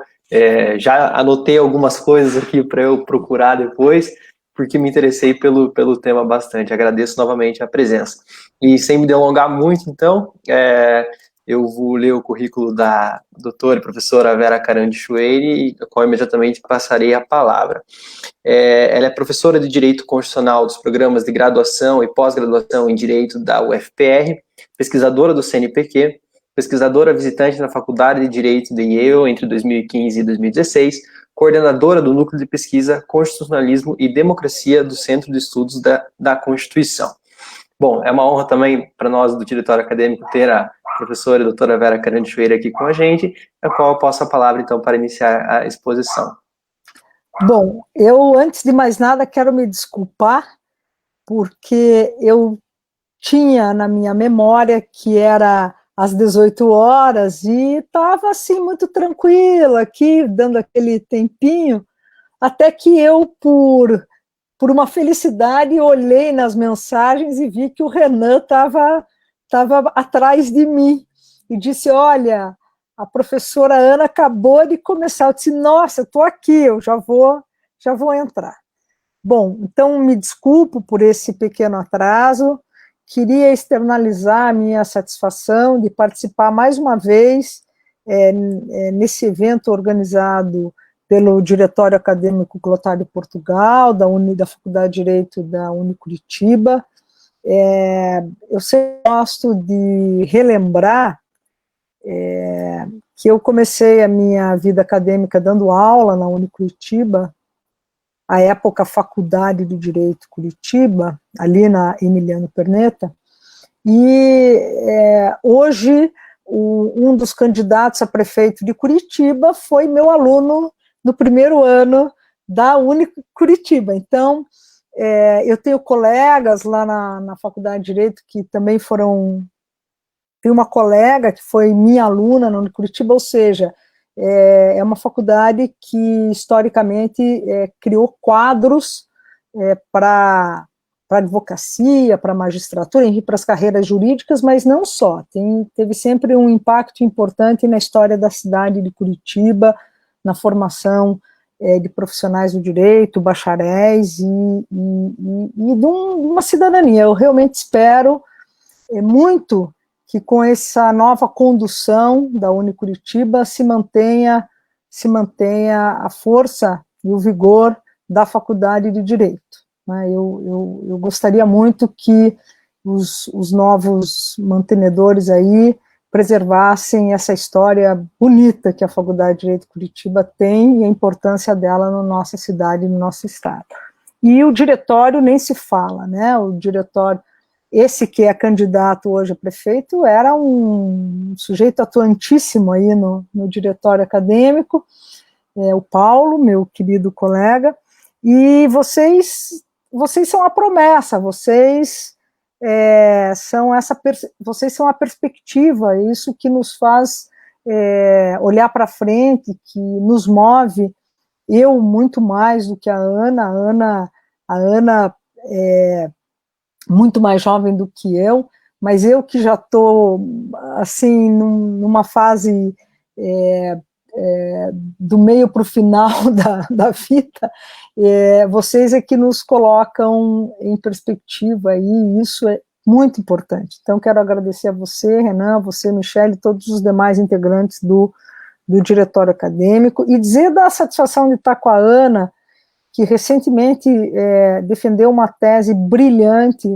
Já anotei algumas coisas aqui para eu procurar depois, porque me interessei pelo tema bastante. Agradeço novamente a presença. E sem me delongar muito, então, eu vou ler o currículo da doutora e professora Vera Caran Chueire, a qual imediatamente passarei a palavra. Ela é professora de Direito Constitucional dos programas de graduação e pós-graduação em Direito da UFPR, pesquisadora do CNPq, pesquisadora visitante na Faculdade de Direito de Yale entre 2015 e 2016, coordenadora do Núcleo de Pesquisa Constitucionalismo e Democracia do Centro de Estudos da Constituição. Bom, é uma honra também para nós do Diretório Acadêmico ter a professora e doutora Vera Caran Chueire aqui com a gente, a qual eu passo a palavra, então, para iniciar a exposição. Bom, eu, antes de mais nada, quero me desculpar, porque eu tinha na minha memória que era às 18 horas e estava, assim, muito tranquila aqui, dando aquele tempinho, até que eu, por uma felicidade, olhei nas mensagens e vi que o Renan estava atrás de mim, e disse, olha, a professora Ana acabou de começar. Eu disse, nossa, eu estou aqui, eu já vou entrar. Bom, então me desculpo por esse pequeno atraso, queria externalizar a minha satisfação de participar mais uma vez nesse evento organizado pelo Diretório Acadêmico Clotário Portugal, da Faculdade de Direito da Unicuritiba. Eu sempre gosto de relembrar que eu comecei a minha vida acadêmica dando aula na Unicuritiba, à época Faculdade de Direito Curitiba, ali na Emiliano Perneta, e hoje um dos candidatos a prefeito de Curitiba foi meu aluno no primeiro ano da Unicuritiba. Então, eu tenho colegas lá na Faculdade de Direito que também foram... Tem uma colega que foi minha aluna na Unicuritiba, ou seja, é uma faculdade que, historicamente, criou quadros para advocacia, para magistratura, para as carreiras jurídicas, mas não só. Teve sempre um impacto importante na história da cidade de Curitiba, na formação de profissionais do direito, bacharéis e de uma cidadania. Eu realmente espero muito que com essa nova condução da Unicuritiba se mantenha a força e o vigor da Faculdade de Direito. Né? Eu gostaria muito que os novos mantenedores aí preservassem essa história bonita que a Faculdade de Direito de Curitiba tem e a importância dela na nossa cidade e no nosso estado. E o diretório nem se fala, né? O diretório, esse que é candidato hoje a prefeito, era um sujeito atuantíssimo aí no diretório acadêmico, o Paulo, meu querido colega, e vocês são a promessa, vocês são a perspectiva, isso que nos faz olhar para frente, que nos move. Eu muito mais do que a Ana é muito mais jovem do que eu, mas eu que já estou, assim, numa fase do meio para o final da vida, vocês é que nos colocam em perspectiva, e isso é muito importante. Então, quero agradecer a você, Renan, você, Michele, e todos os demais integrantes do diretório acadêmico, e dizer da satisfação de estar com a Ana, que recentemente defendeu uma tese brilhante,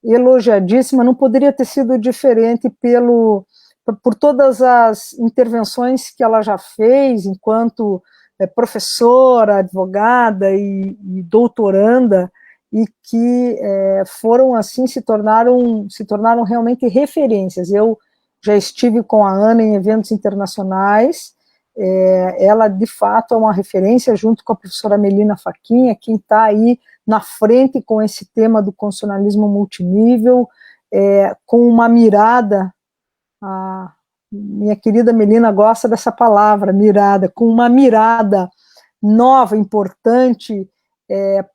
elogiadíssima, não poderia ter sido diferente por todas as intervenções que ela já fez enquanto professora, advogada e doutoranda, e que foram assim, se tornaram realmente referências. Eu já estive com a Ana em eventos internacionais, ela de fato é uma referência, junto com a professora Melina Fachin, quem está aí na frente com esse tema do constitucionalismo multinível, com uma mirada, a minha querida Melina gosta dessa palavra, mirada, com uma mirada nova, importante,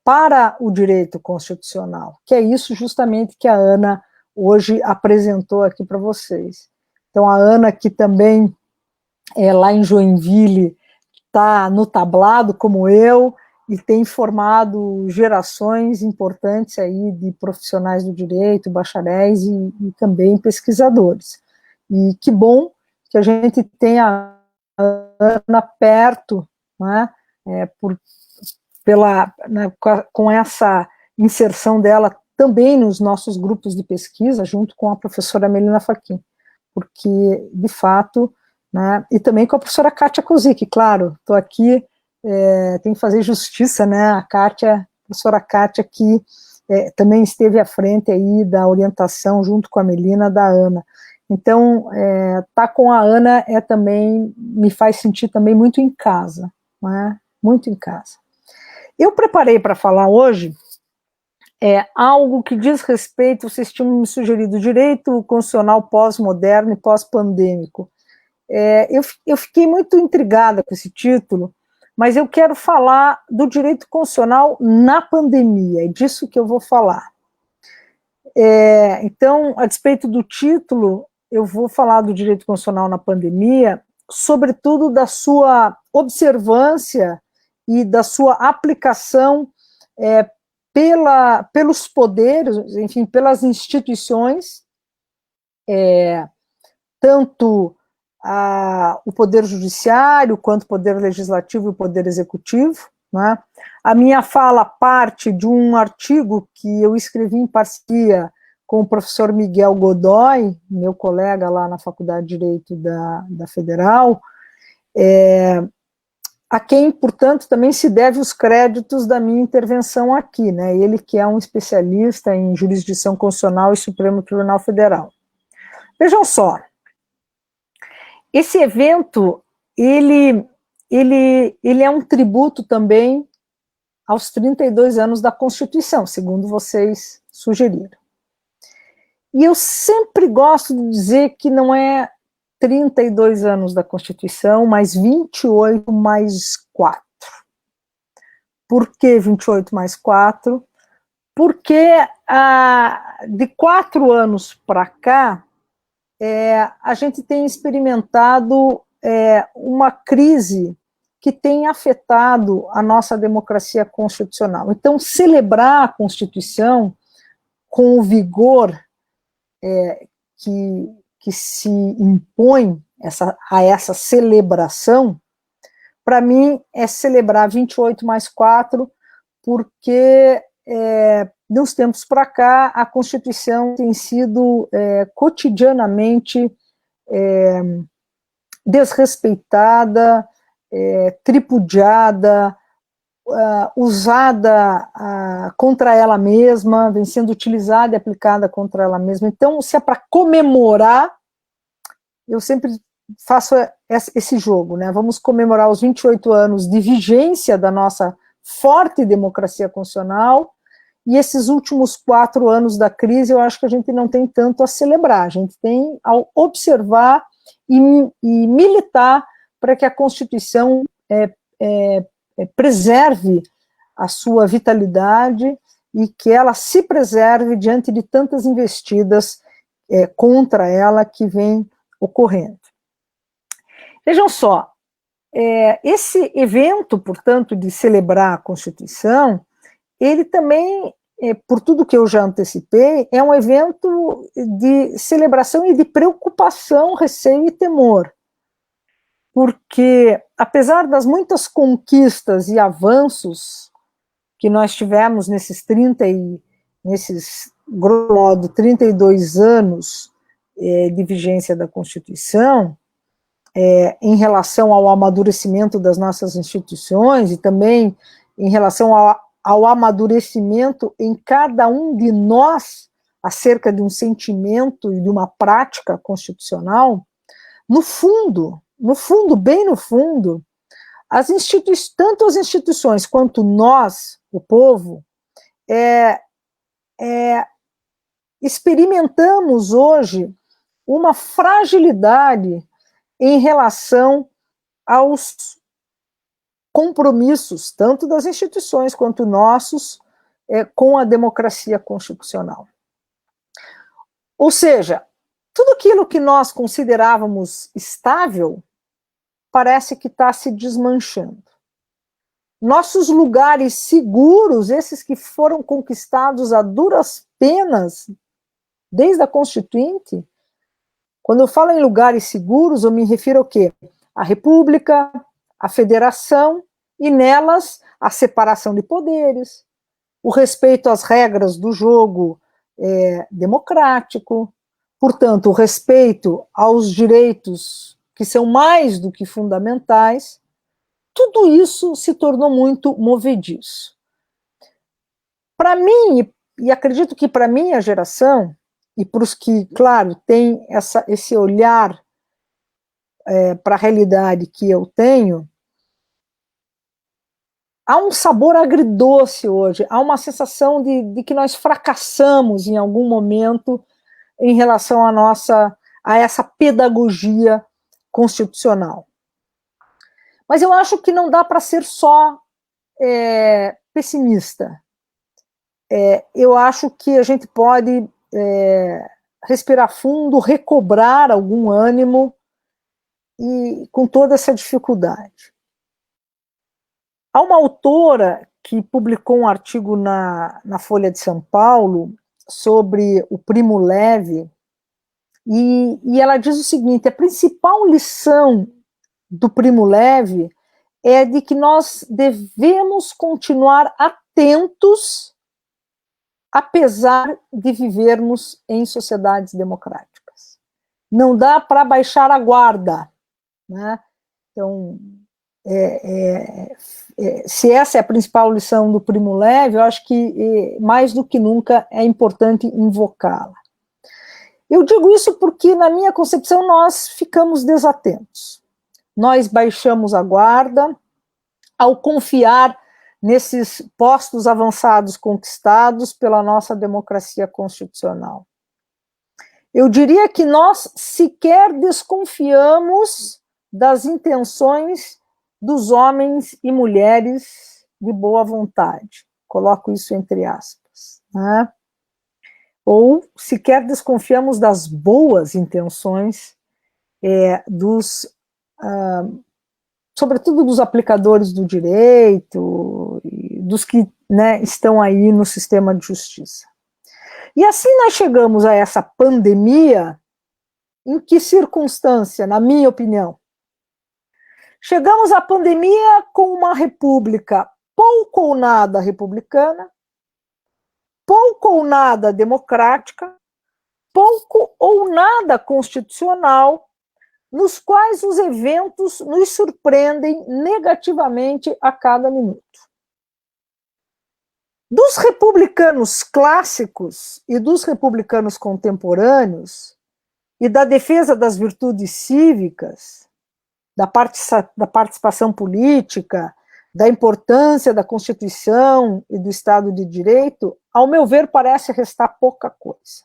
para o direito constitucional, que é isso justamente que a Ana hoje apresentou aqui para vocês. Então, a Ana, que também lá em Joinville, está no tablado, como eu, e tem formado gerações importantes aí de profissionais do direito, bacharéis e também pesquisadores. E que bom que a gente tenha a Ana perto, né, com essa inserção dela também nos nossos grupos de pesquisa, junto com a professora Melina Fachin, porque, de fato, né, e também com a professora Kátia Kuzik, claro, estou aqui, tem que fazer justiça, né, a professora Kátia, que também esteve à frente aí da orientação, junto com a Melina, da Ana. Então, tá com a Ana também, me faz sentir também muito em casa, né, muito em casa. Eu preparei para falar hoje algo que diz respeito, vocês tinham me sugerido, direito constitucional pós-moderno e pós-pandêmico. Eu fiquei muito intrigada com esse título, mas eu quero falar do direito constitucional na pandemia, é disso que eu vou falar. Então, a despeito do título, eu vou falar do direito constitucional na pandemia, sobretudo da sua observância e da sua aplicação pelos poderes, enfim, pelas instituições, tanto o Poder Judiciário, quanto o Poder Legislativo e o Poder Executivo, né? A minha fala parte de um artigo que eu escrevi em parceria com o professor Miguel Godoy, meu colega lá na Faculdade de Direito da Federal, a quem, portanto, também se deve os créditos da minha intervenção aqui, né? Ele que é um especialista em jurisdição constitucional e Supremo Tribunal Federal. Vejam só, esse evento, ele é um tributo também aos 32 anos da Constituição, segundo vocês sugeriram. E eu sempre gosto de dizer que não é 32 anos da Constituição, mas 28 mais 4. Por que 28 mais 4? Porque de 4 anos para cá, a gente tem experimentado uma crise que tem afetado a nossa democracia constitucional. Então, celebrar a Constituição com o vigor que se impõe a essa celebração, para mim, é celebrar 28 mais 4, porque de uns tempos para cá, a Constituição tem sido cotidianamente desrespeitada, tripudiada, usada contra ela mesma, vem sendo utilizada e aplicada contra ela mesma. Então, se é para comemorar, eu sempre faço esse jogo, né? Vamos comemorar os 28 anos de vigência da nossa forte democracia constitucional, e esses últimos 4 anos da crise, eu acho que a gente não tem tanto a celebrar, a gente tem a observar e militar para que a Constituição preserve a sua vitalidade e que ela se preserve diante de tantas investidas contra ela que vem ocorrendo. Vejam só, esse evento, portanto, de celebrar a Constituição, ele também, por tudo que eu já antecipei, é um evento de celebração e de preocupação, receio e temor. Porque, apesar das muitas conquistas e avanços que nós tivemos nesses 32 anos de vigência da Constituição, em relação ao amadurecimento das nossas instituições e também em relação ao amadurecimento em cada um de nós acerca de um sentimento e de uma prática constitucional, no fundo, bem no fundo, tanto as instituições quanto nós, o povo, experimentamos hoje uma fragilidade em relação aos compromissos, tanto das instituições quanto nossos, com a democracia constitucional. Ou seja, tudo aquilo que nós considerávamos estável parece que está se desmanchando. Nossos lugares seguros, esses que foram conquistados a duras penas desde a Constituinte, quando eu falo em lugares seguros, eu me refiro ao quê? A República, a Federação, e nelas a separação de poderes, o respeito às regras do jogo democrático, portanto, o respeito aos direitos que são mais do que fundamentais. Tudo isso se tornou muito movediço. Para mim, e acredito que para a minha geração, e para os que, claro, têm esse olhar para a realidade que eu tenho, há um sabor agridoce hoje, há uma sensação de que nós fracassamos em algum momento em relação a essa pedagogia constitucional. Mas eu acho que não dá para ser só pessimista. Eu acho que a gente pode respirar fundo, recobrar algum ânimo e com toda essa dificuldade. Há uma autora que publicou um artigo na Folha de São Paulo sobre o Primo Levi, e ela diz o seguinte: a principal lição do Primo Levi é de que nós devemos continuar atentos, apesar de vivermos em sociedades democráticas. Não dá para baixar a guarda, né? Então, se essa é a principal lição do Primo Levi, eu acho que mais do que nunca é importante invocá-la. Eu digo isso porque, na minha concepção, nós ficamos desatentos. Nós baixamos a guarda ao confiar nesses postos avançados conquistados pela nossa democracia constitucional. Eu diria que nós sequer desconfiamos das intenções dos homens e mulheres de boa vontade. Coloco isso entre aspas, né? Ou sequer desconfiamos das boas intenções sobretudo dos aplicadores do direito, e dos que, né, estão aí no sistema de justiça. E assim nós chegamos a essa pandemia, em que circunstância, na minha opinião? Chegamos à pandemia com uma república pouco ou nada republicana, pouco ou nada democrática, pouco ou nada constitucional, nos quais os eventos nos surpreendem negativamente a cada minuto. Dos republicanos clássicos e dos republicanos contemporâneos, e da defesa das virtudes cívicas, da participação política, da importância da Constituição e do Estado de Direito, ao meu ver, parece restar pouca coisa.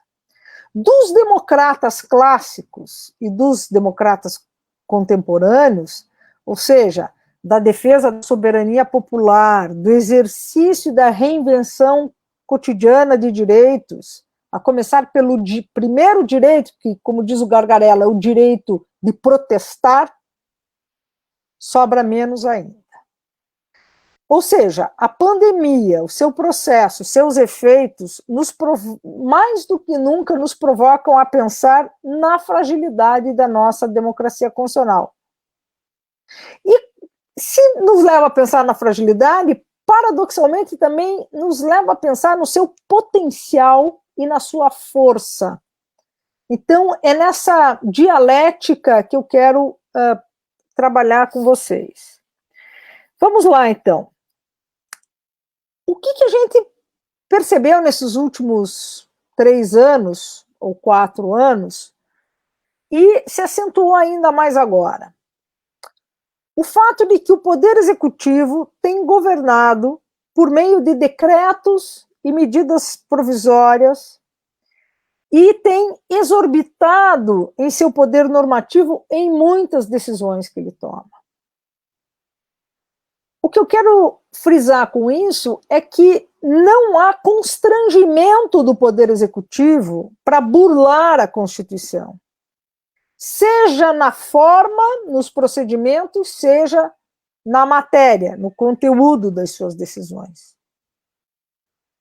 Dos democratas clássicos e dos democratas contemporâneos, ou seja, da defesa da soberania popular, do exercício da reinvenção cotidiana de direitos, a começar pelo primeiro direito, que, como diz o Gargarella, é o direito de protestar, sobra menos ainda. Ou seja, a pandemia, o seu processo, seus efeitos, mais do que nunca nos provocam a pensar na fragilidade da nossa democracia constitucional. E se nos leva a pensar na fragilidade, paradoxalmente também nos leva a pensar no seu potencial e na sua força. Então, é nessa dialética que eu quero trabalhar com vocês. Vamos lá, então. O que a gente percebeu nesses últimos 3 anos, ou 4 anos, e se acentuou ainda mais agora? O fato de que o Poder Executivo tem governado por meio de decretos e medidas provisórias e tem exorbitado em seu poder normativo em muitas decisões que ele toma. O que eu quero frisar com isso é que não há constrangimento do Poder Executivo para burlar a Constituição, seja na forma, nos procedimentos, seja na matéria, no conteúdo das suas decisões.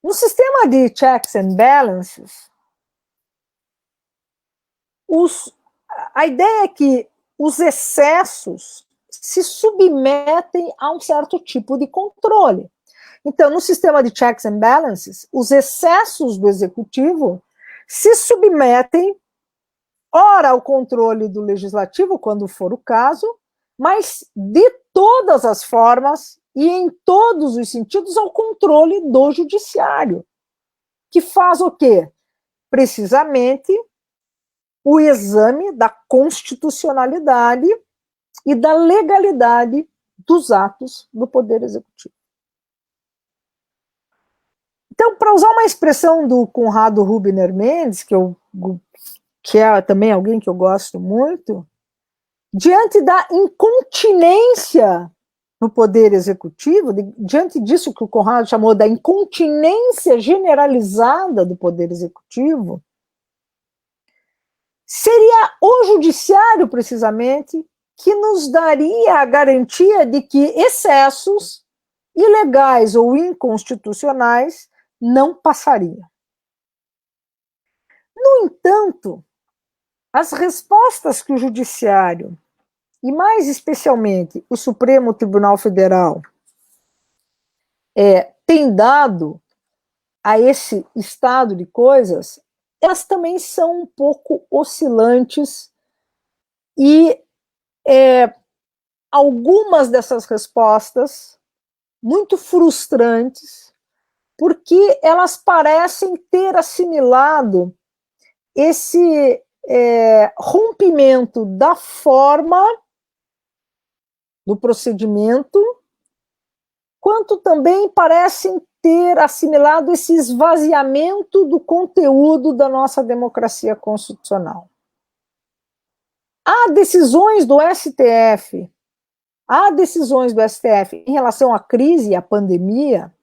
No sistema de checks and balances, a ideia é que os excessos se submetem a um certo tipo de controle. Então, no sistema de checks and balances, os excessos do executivo se submetem, ora ao controle do legislativo, quando for o caso, mas de todas as formas e em todos os sentidos ao controle do judiciário, que faz o quê? Precisamente o exame da constitucionalidade e da legalidade dos atos do Poder Executivo. Então, para usar uma expressão do Conrado Rubner Mendes, que é também alguém que eu gosto muito, diante da incontinência no Poder Executivo, diante disso que o Conrado chamou da incontinência generalizada do Poder Executivo, seria o Judiciário, precisamente, que nos daria a garantia de que excessos ilegais ou inconstitucionais não passariam. No entanto, as respostas que o Judiciário, e mais especialmente o Supremo Tribunal Federal, tem dado a esse estado de coisas, elas também são um pouco oscilantes e algumas dessas respostas muito frustrantes, porque elas parecem ter assimilado esse rompimento da forma do procedimento, quanto também parecem ter assimilado esse esvaziamento do conteúdo da nossa democracia constitucional. Há decisões do STF em relação à crise e à pandemia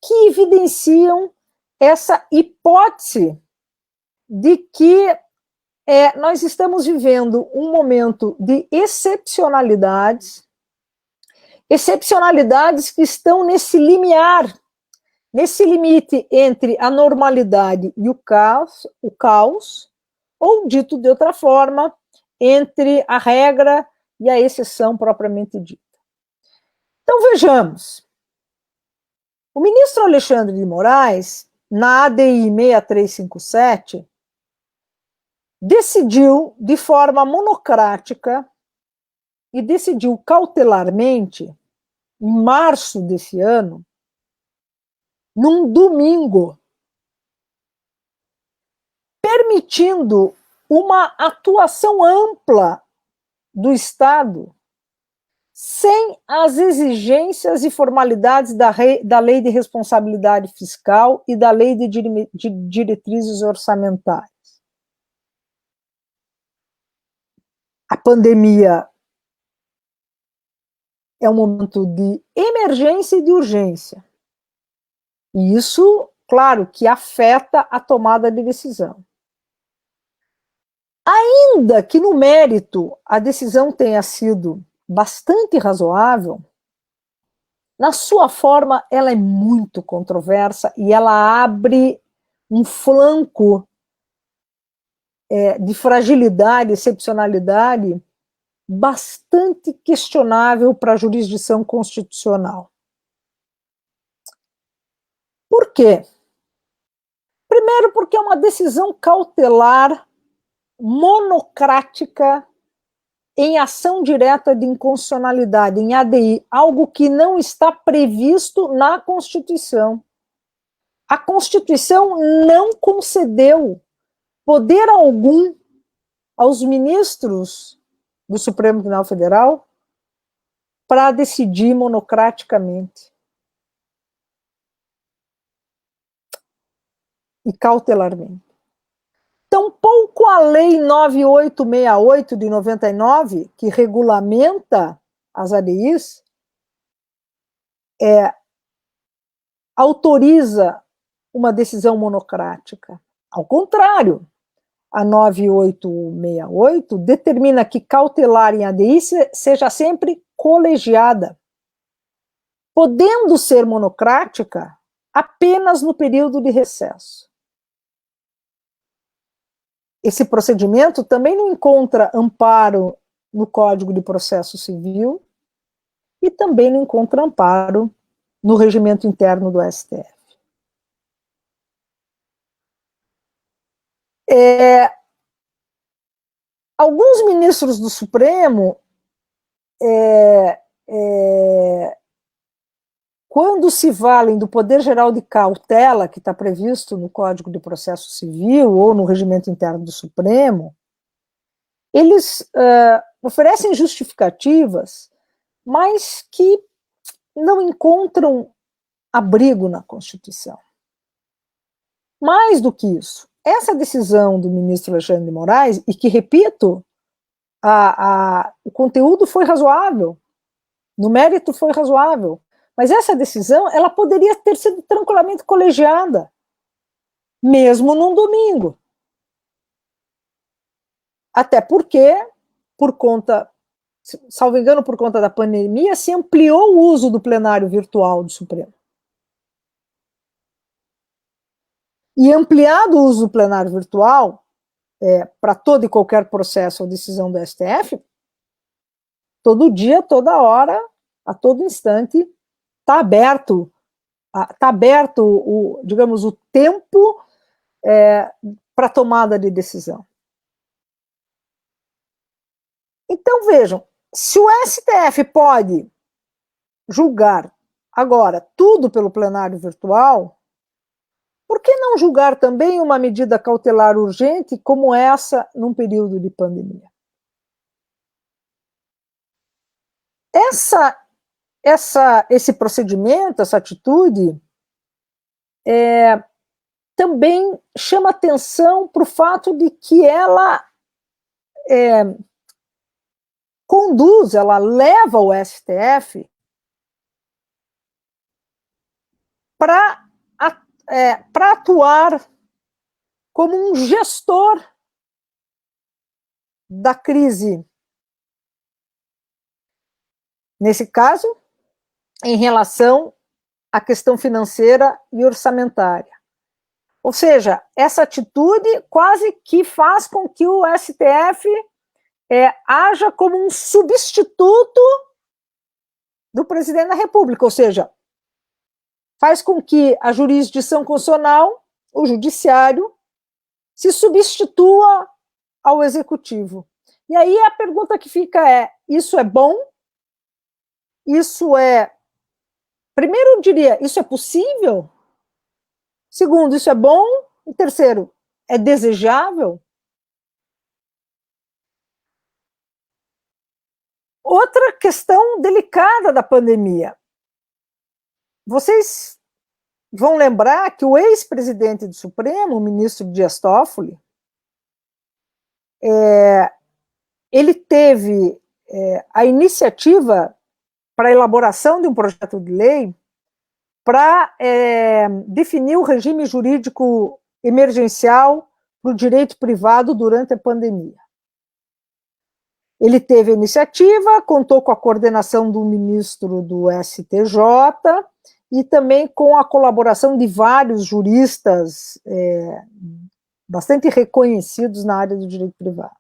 que evidenciam essa hipótese de que nós estamos vivendo um momento de excepcionalidades que estão nesse limiar, nesse limite entre a normalidade e o caos, ou, dito de outra forma, entre a regra e a exceção propriamente dita. Então, vejamos. O ministro Alexandre de Moraes, na ADI 6357, decidiu de forma monocrática e decidiu cautelarmente, em março desse ano, num domingo, permitindo uma atuação ampla do Estado sem as exigências e formalidades da Lei de Responsabilidade Fiscal e da Lei de Diretrizes Orçamentárias. A pandemia é um momento de emergência e de urgência. E isso, claro, que afeta a tomada de decisão. Ainda que no mérito a decisão tenha sido bastante razoável, na sua forma ela é muito controversa e ela abre um flanco de fragilidade, excepcionalidade, bastante questionável para a jurisdição constitucional. Por quê? Primeiro, porque é uma decisão cautelar monocrática em ação direta de inconstitucionalidade, em ADI, algo que não está previsto na Constituição. A Constituição não concedeu poder algum aos ministros do Supremo Tribunal Federal para decidir monocraticamente e cautelarmente. Tampouco a Lei 9868 de 99, que regulamenta as ADIs, autoriza uma decisão monocrática. Ao contrário, a 9868 determina que cautelar em ADI seja sempre colegiada, podendo ser monocrática apenas no período de recesso. Esse procedimento também não encontra amparo no Código de Processo Civil e também não encontra amparo no regimento interno do STF. Alguns ministros do Supremo, quando se valem do poder geral de cautela, que está previsto no Código de Processo Civil ou no regimento interno do Supremo, eles oferecem justificativas, mas que não encontram abrigo na Constituição. Mais do que isso, essa decisão do ministro Alexandre de Moraes, e que, repito, o conteúdo foi razoável, no mérito foi razoável, mas essa decisão ela poderia ter sido tranquilamente colegiada, mesmo num domingo. Até porque, por conta, salvo engano, por conta da pandemia, se ampliou o uso do plenário virtual do Supremo. E ampliado o uso do plenário virtual para todo e qualquer processo ou decisão do STF, todo dia, toda hora, a todo instante, está aberto digamos, o tempo para tomada de decisão. Então, vejam, se o STF pode julgar agora tudo pelo plenário virtual, por que não julgar também uma medida cautelar urgente como essa num período de pandemia? Esse procedimento, essa atitude, também chama atenção para o fato de que ela conduz, ela leva o STF para atuar como um gestor da crise. Nesse caso, em relação à questão financeira e orçamentária. Ou seja, essa atitude quase que faz com que o STF haja como um substituto do presidente da República, ou seja, faz com que a jurisdição constitucional, o judiciário, se substitua ao executivo. E aí a pergunta que fica isso é bom? Primeiro eu diria, isso é possível? Segundo, isso é bom? E terceiro, é desejável? Outra questão delicada da pandemia. Vocês vão lembrar que o ex-presidente do Supremo, o ministro Dias Toffoli, ele teve a iniciativa para a elaboração de um projeto de lei para definir o regime jurídico emergencial para o direito privado durante a pandemia. Ele teve a iniciativa, contou com a coordenação do ministro do STJ e também com a colaboração de vários juristas bastante reconhecidos na área do direito privado.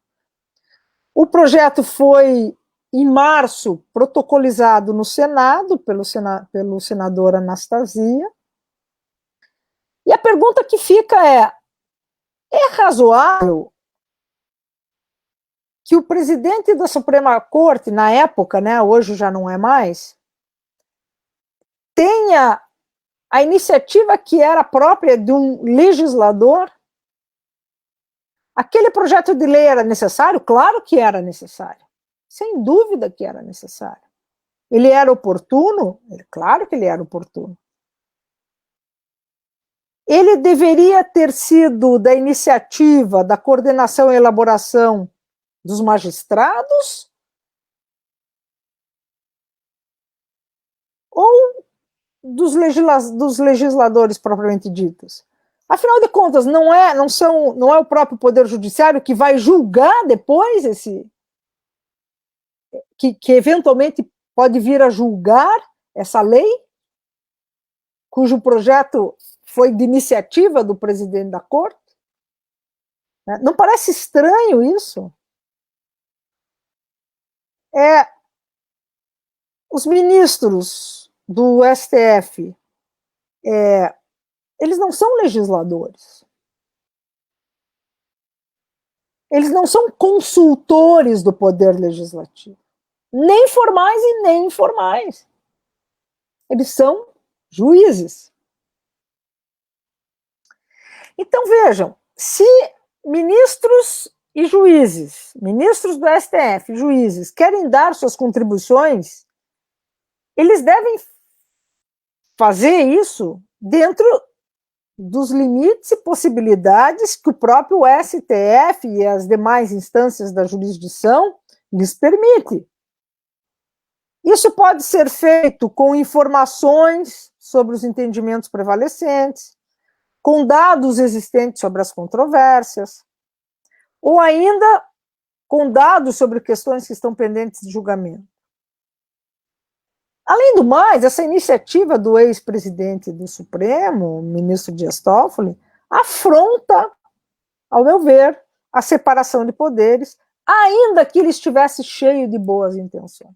O projeto foi, em março, protocolizado no Senado, pelo senador Anastasia, e a pergunta que fica é razoável que o presidente da Suprema Corte, na época, né, hoje já não é mais, tenha a iniciativa que era própria de um legislador. Aquele projeto de lei era necessário? Claro que era necessário. Sem dúvida que era necessário. Ele era oportuno? Claro que ele era oportuno. Ele deveria ter sido da iniciativa, da coordenação e elaboração dos magistrados? Ou dos legisladores propriamente ditos? Afinal de contas, não é o próprio Poder Judiciário que vai julgar depois que eventualmente pode vir a julgar essa lei, cujo projeto foi de iniciativa do presidente da Corte? Não parece estranho isso? Os ministros do STF, eles não são legisladores. Eles não são consultores do poder legislativo, nem formais e nem informais. Eles são juízes. Então, vejam, se ministros e juízes, ministros do STF, juízes, querem dar suas contribuições, eles devem fazer isso dentro dos limites e possibilidades que o próprio STF e as demais instâncias da jurisdição lhes permitem. Isso pode ser feito com informações sobre os entendimentos prevalecentes, com dados existentes sobre as controvérsias, ou ainda com dados sobre questões que estão pendentes de julgamento. Além do mais, essa iniciativa do ex-presidente do Supremo, o ministro Dias Toffoli, afronta, ao meu ver, a separação de poderes, ainda que ele estivesse cheio de boas intenções.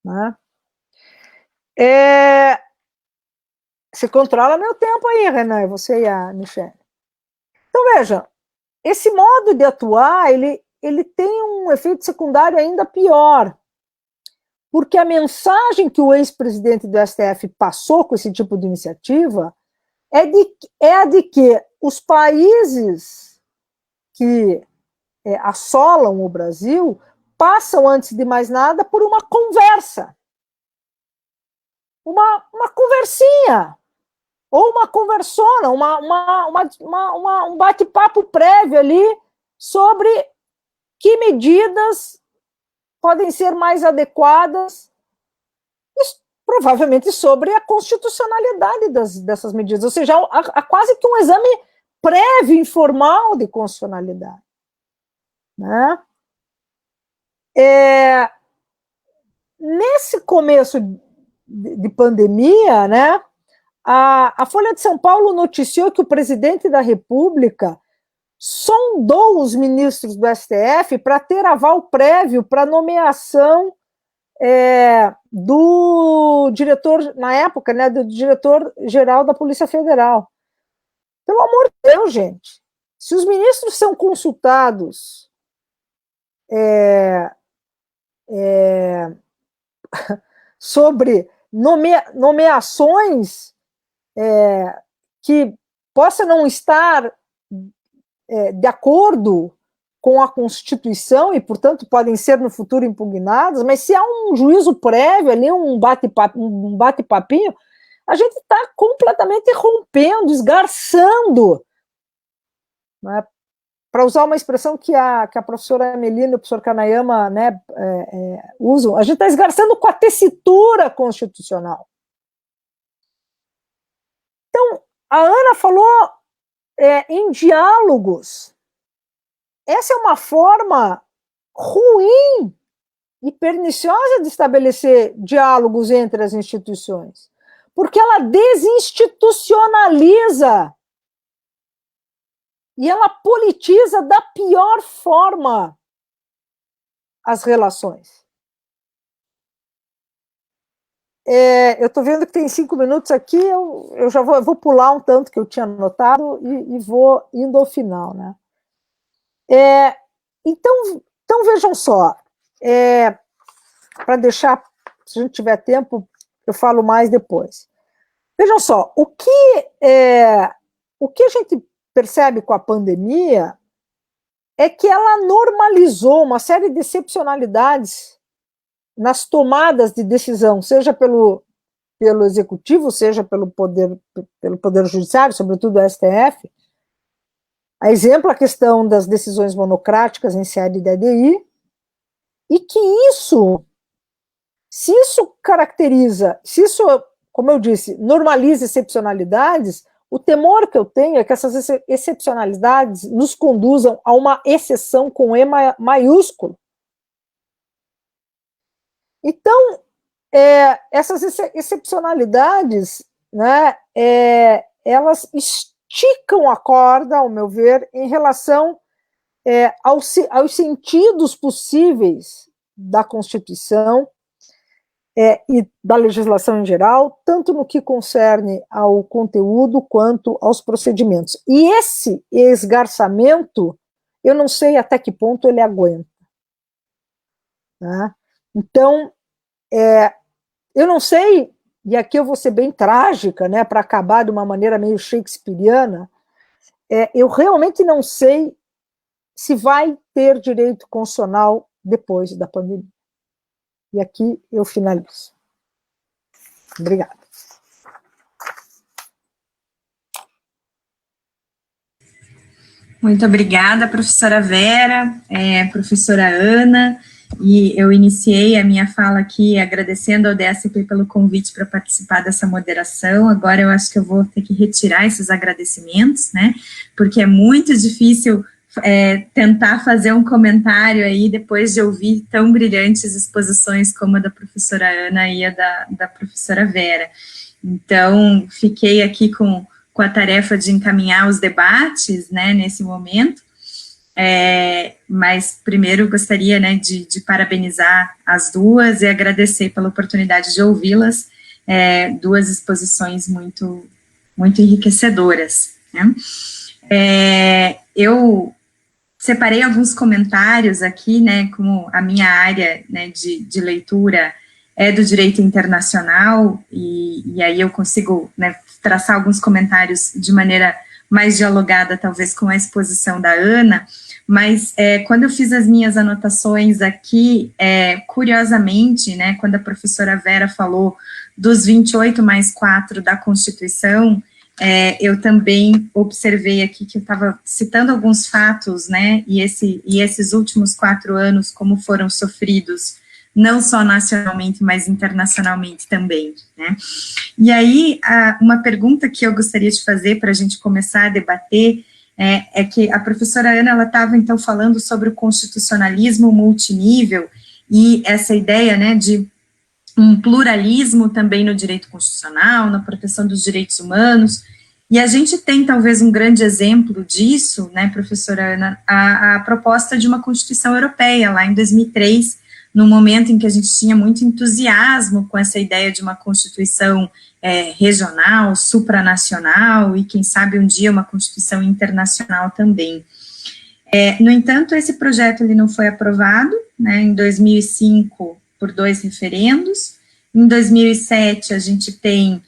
Né? Você controla meu tempo aí, Renan, você e a Michelle. Então, veja, esse modo de atuar, ele tem um efeito secundário ainda pior, porque a mensagem que o ex-presidente do STF passou com esse tipo de iniciativa é a de que os países que assolam o Brasil passam, antes de mais nada, por uma conversa, uma conversinha, ou uma conversona, um bate-papo prévio ali sobre que medidas podem ser mais adequadas, provavelmente sobre a constitucionalidade dessas medidas, ou seja, há quase que um exame prévio, informal de constitucionalidade. Né? Nesse começo de pandemia, né, a Folha de São Paulo noticiou que o presidente da República sondou os ministros do STF para ter aval prévio para a nomeação do diretor, na época, né, do diretor-geral da Polícia Federal. Pelo amor de Deus, gente, se os ministros são consultados sobre nomeações que possam não estar de acordo com a Constituição e, portanto, podem ser no futuro impugnadas, mas se há um juízo prévio ali, um bate-papinho, a gente está completamente rompendo, esgarçando, né? Para usar uma expressão que a professora Melina e o professor Kanayama, né, usam, a gente está esgarçando com a tessitura constitucional. Então, a Ana falou em diálogos. Essa é uma forma ruim e perniciosa de estabelecer diálogos entre as instituições, porque ela desinstitucionaliza e ela politiza da pior forma as relações. Eu estou vendo que tem 5 minutos aqui, eu já vou pular um tanto que eu tinha anotado e vou indo ao final, né? Então vejam só, para deixar, se a gente tiver tempo, eu falo mais depois. Vejam só, o que a gente percebe com a pandemia é que ela normalizou uma série de excepcionalidades nas tomadas de decisão, seja pelo executivo, seja pelo poder judiciário, sobretudo o STF. A exemplo, a questão das decisões monocráticas em sede de ADI, e que se isso caracteriza, se isso, como eu disse, normaliza excepcionalidades, o temor que eu tenho é que essas excepcionalidades nos conduzam a uma exceção com E maiúsculo. Então, essas excepcionalidades, né, elas esticam a corda, ao meu ver, em relação aos sentidos possíveis da Constituição e da legislação em geral, tanto no que concerne ao conteúdo quanto aos procedimentos. E esse esgarçamento, eu não sei até que ponto ele aguenta. Né? Então, eu não sei, e aqui eu vou ser bem trágica, né, para acabar de uma maneira meio shakespeariana, eu realmente não sei se vai ter direito constitucional depois da pandemia. E aqui eu finalizo. Obrigada. Muito obrigada, professora Vera, professora Ana, e eu iniciei a minha fala aqui agradecendo ao DSP pelo convite para participar dessa moderação. Agora eu acho que eu vou ter que retirar esses agradecimentos, né, porque é muito difícil tentar fazer um comentário aí depois de ouvir tão brilhantes exposições como a da professora Ana e a da professora Vera. Então, fiquei aqui com a tarefa de encaminhar os debates, né, nesse momento, mas primeiro gostaria, né, de parabenizar as duas e agradecer pela oportunidade de ouvi-las, duas exposições muito, muito enriquecedoras, né. Eu separei alguns comentários aqui, né, como a minha área, né, de leitura é do direito internacional, e aí eu consigo, né, traçar alguns comentários de maneira mais dialogada, talvez, com a exposição da Ana, mas quando eu fiz as minhas anotações aqui, curiosamente, né, quando a professora Vera falou dos 28 mais 4 da Constituição, eu também observei aqui que eu estava citando alguns fatos, né, e esses últimos 4 anos, como foram sofridos, não só nacionalmente, mas internacionalmente também, né. E aí, uma pergunta que eu gostaria de fazer para a gente começar a debater é que a professora Ana, ela estava, então, falando sobre o constitucionalismo multinível e essa ideia, né, de um pluralismo também no direito constitucional, na proteção dos direitos humanos, e a gente tem, talvez, um grande exemplo disso, né, professora Ana, a proposta de uma Constituição Europeia, lá em 2003, no momento em que a gente tinha muito entusiasmo com essa ideia de uma Constituição regional, supranacional, e quem sabe um dia uma Constituição internacional também. No entanto, esse projeto ele não foi aprovado, né, em 2005, por 2 referendos. Em 2007, a gente tem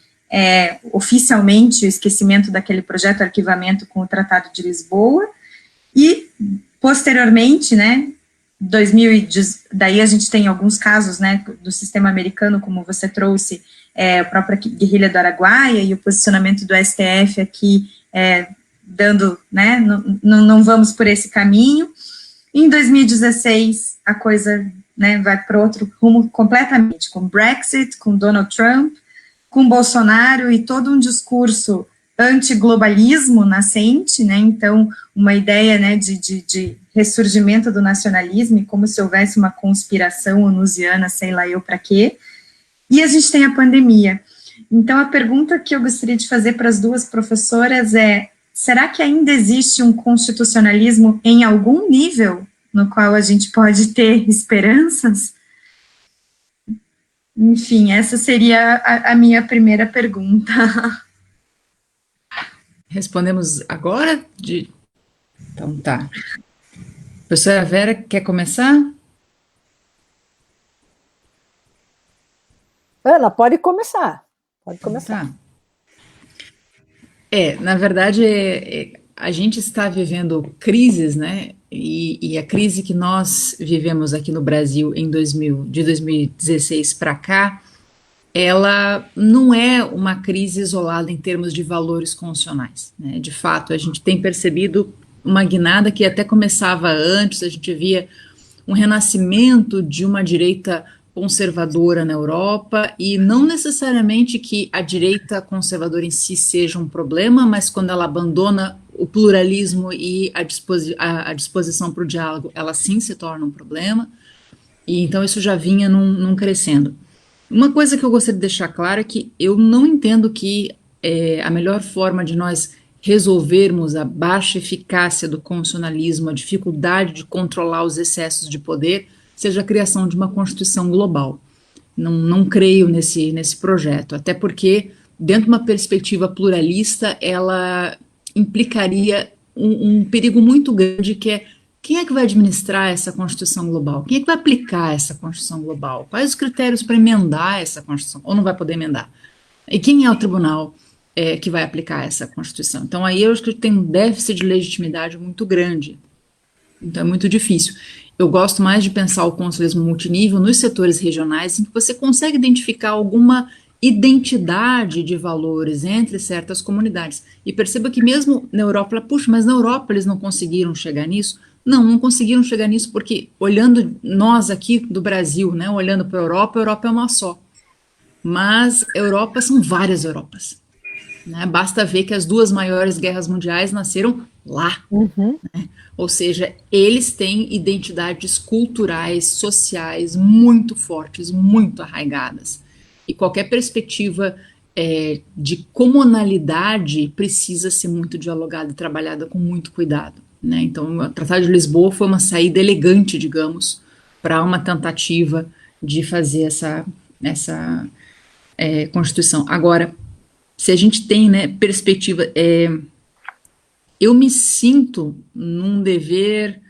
oficialmente o esquecimento daquele projeto, arquivamento com o Tratado de Lisboa, e posteriormente, né, daí a gente tem alguns casos, né, do sistema americano, como você trouxe, a própria guerrilha do Araguaia e o posicionamento do STF aqui, dando, né, não vamos por esse caminho. Em 2016, a coisa, né, vai para outro rumo completamente, com Brexit, com Donald Trump, com Bolsonaro e todo um discurso antiglobalismo nascente, né, então uma ideia, né, de ressurgimento do nacionalismo, e como se houvesse uma conspiração onusiana, sei lá eu para quê, e a gente tem a pandemia. Então a pergunta que eu gostaria de fazer para as duas professoras é, será que ainda existe um constitucionalismo em algum nível no qual a gente pode ter esperanças? Enfim, essa seria a minha primeira pergunta. Respondemos agora? Então tá. Professora Vera, quer começar? Ana, pode começar. Pode começar. Tá. Na verdade, a gente está vivendo crises, né? E a crise que nós vivemos aqui no Brasil de 2016 para cá, ela não é uma crise isolada em termos de valores constitucionais, né? De fato, a gente tem percebido uma guinada que até começava antes, a gente via um renascimento de uma direita conservadora na Europa, e não necessariamente que a direita conservadora em si seja um problema, mas quando ela abandona o pluralismo e a disposição para o diálogo, ela sim se torna um problema, e então isso já vinha num crescendo. Uma coisa que eu gostaria de deixar claro é que eu não entendo que a melhor forma de nós resolvermos a baixa eficácia do constitucionalismo, a dificuldade de controlar os excessos de poder, seja a criação de uma Constituição global. Não creio nesse projeto, até porque, dentro de uma perspectiva pluralista, ela implicaria um perigo muito grande, que é: quem é que vai administrar essa Constituição global? Quem é que vai aplicar essa Constituição global? Quais os critérios para emendar essa Constituição? Ou não vai poder emendar? E quem é o tribunal que vai aplicar essa Constituição? Então, aí eu acho que tem um déficit de legitimidade muito grande. Então, é muito difícil. Eu gosto mais de pensar o constitucionalismo multinível nos setores regionais, em que você consegue identificar alguma identidade de valores entre certas comunidades. E perceba que mesmo na Europa, puxa, mas na Europa eles não conseguiram chegar nisso. Não conseguiram chegar nisso porque, olhando nós aqui do Brasil, né, olhando para a Europa é uma só. Mas Europa são várias Europas, né? Basta ver que as duas maiores guerras mundiais nasceram lá. Uhum. Né? Ou seja, eles têm identidades culturais, sociais muito fortes, muito arraigadas. E qualquer perspectiva de comunalidade precisa ser muito dialogada e trabalhada com muito cuidado, né? Então, o Tratado de Lisboa foi uma saída elegante, digamos, para uma tentativa de fazer essa Constituição. Agora, se a gente tem, né, perspectiva, eu me sinto num dever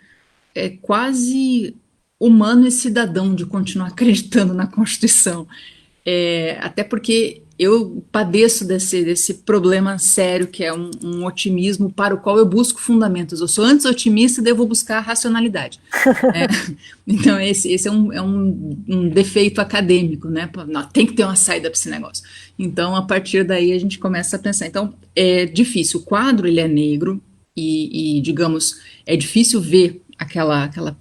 quase humano e cidadão de continuar acreditando na Constituição. Até porque eu padeço desse problema sério, que é um otimismo para o qual eu busco fundamentos. Eu sou antes otimista e devo buscar racionalidade. Então, esse é um defeito acadêmico, né? Não, tem que ter uma saída para esse negócio. Então, a partir daí, a gente começa a pensar. Então, é difícil. O quadro, ele é negro e digamos, é difícil ver aquela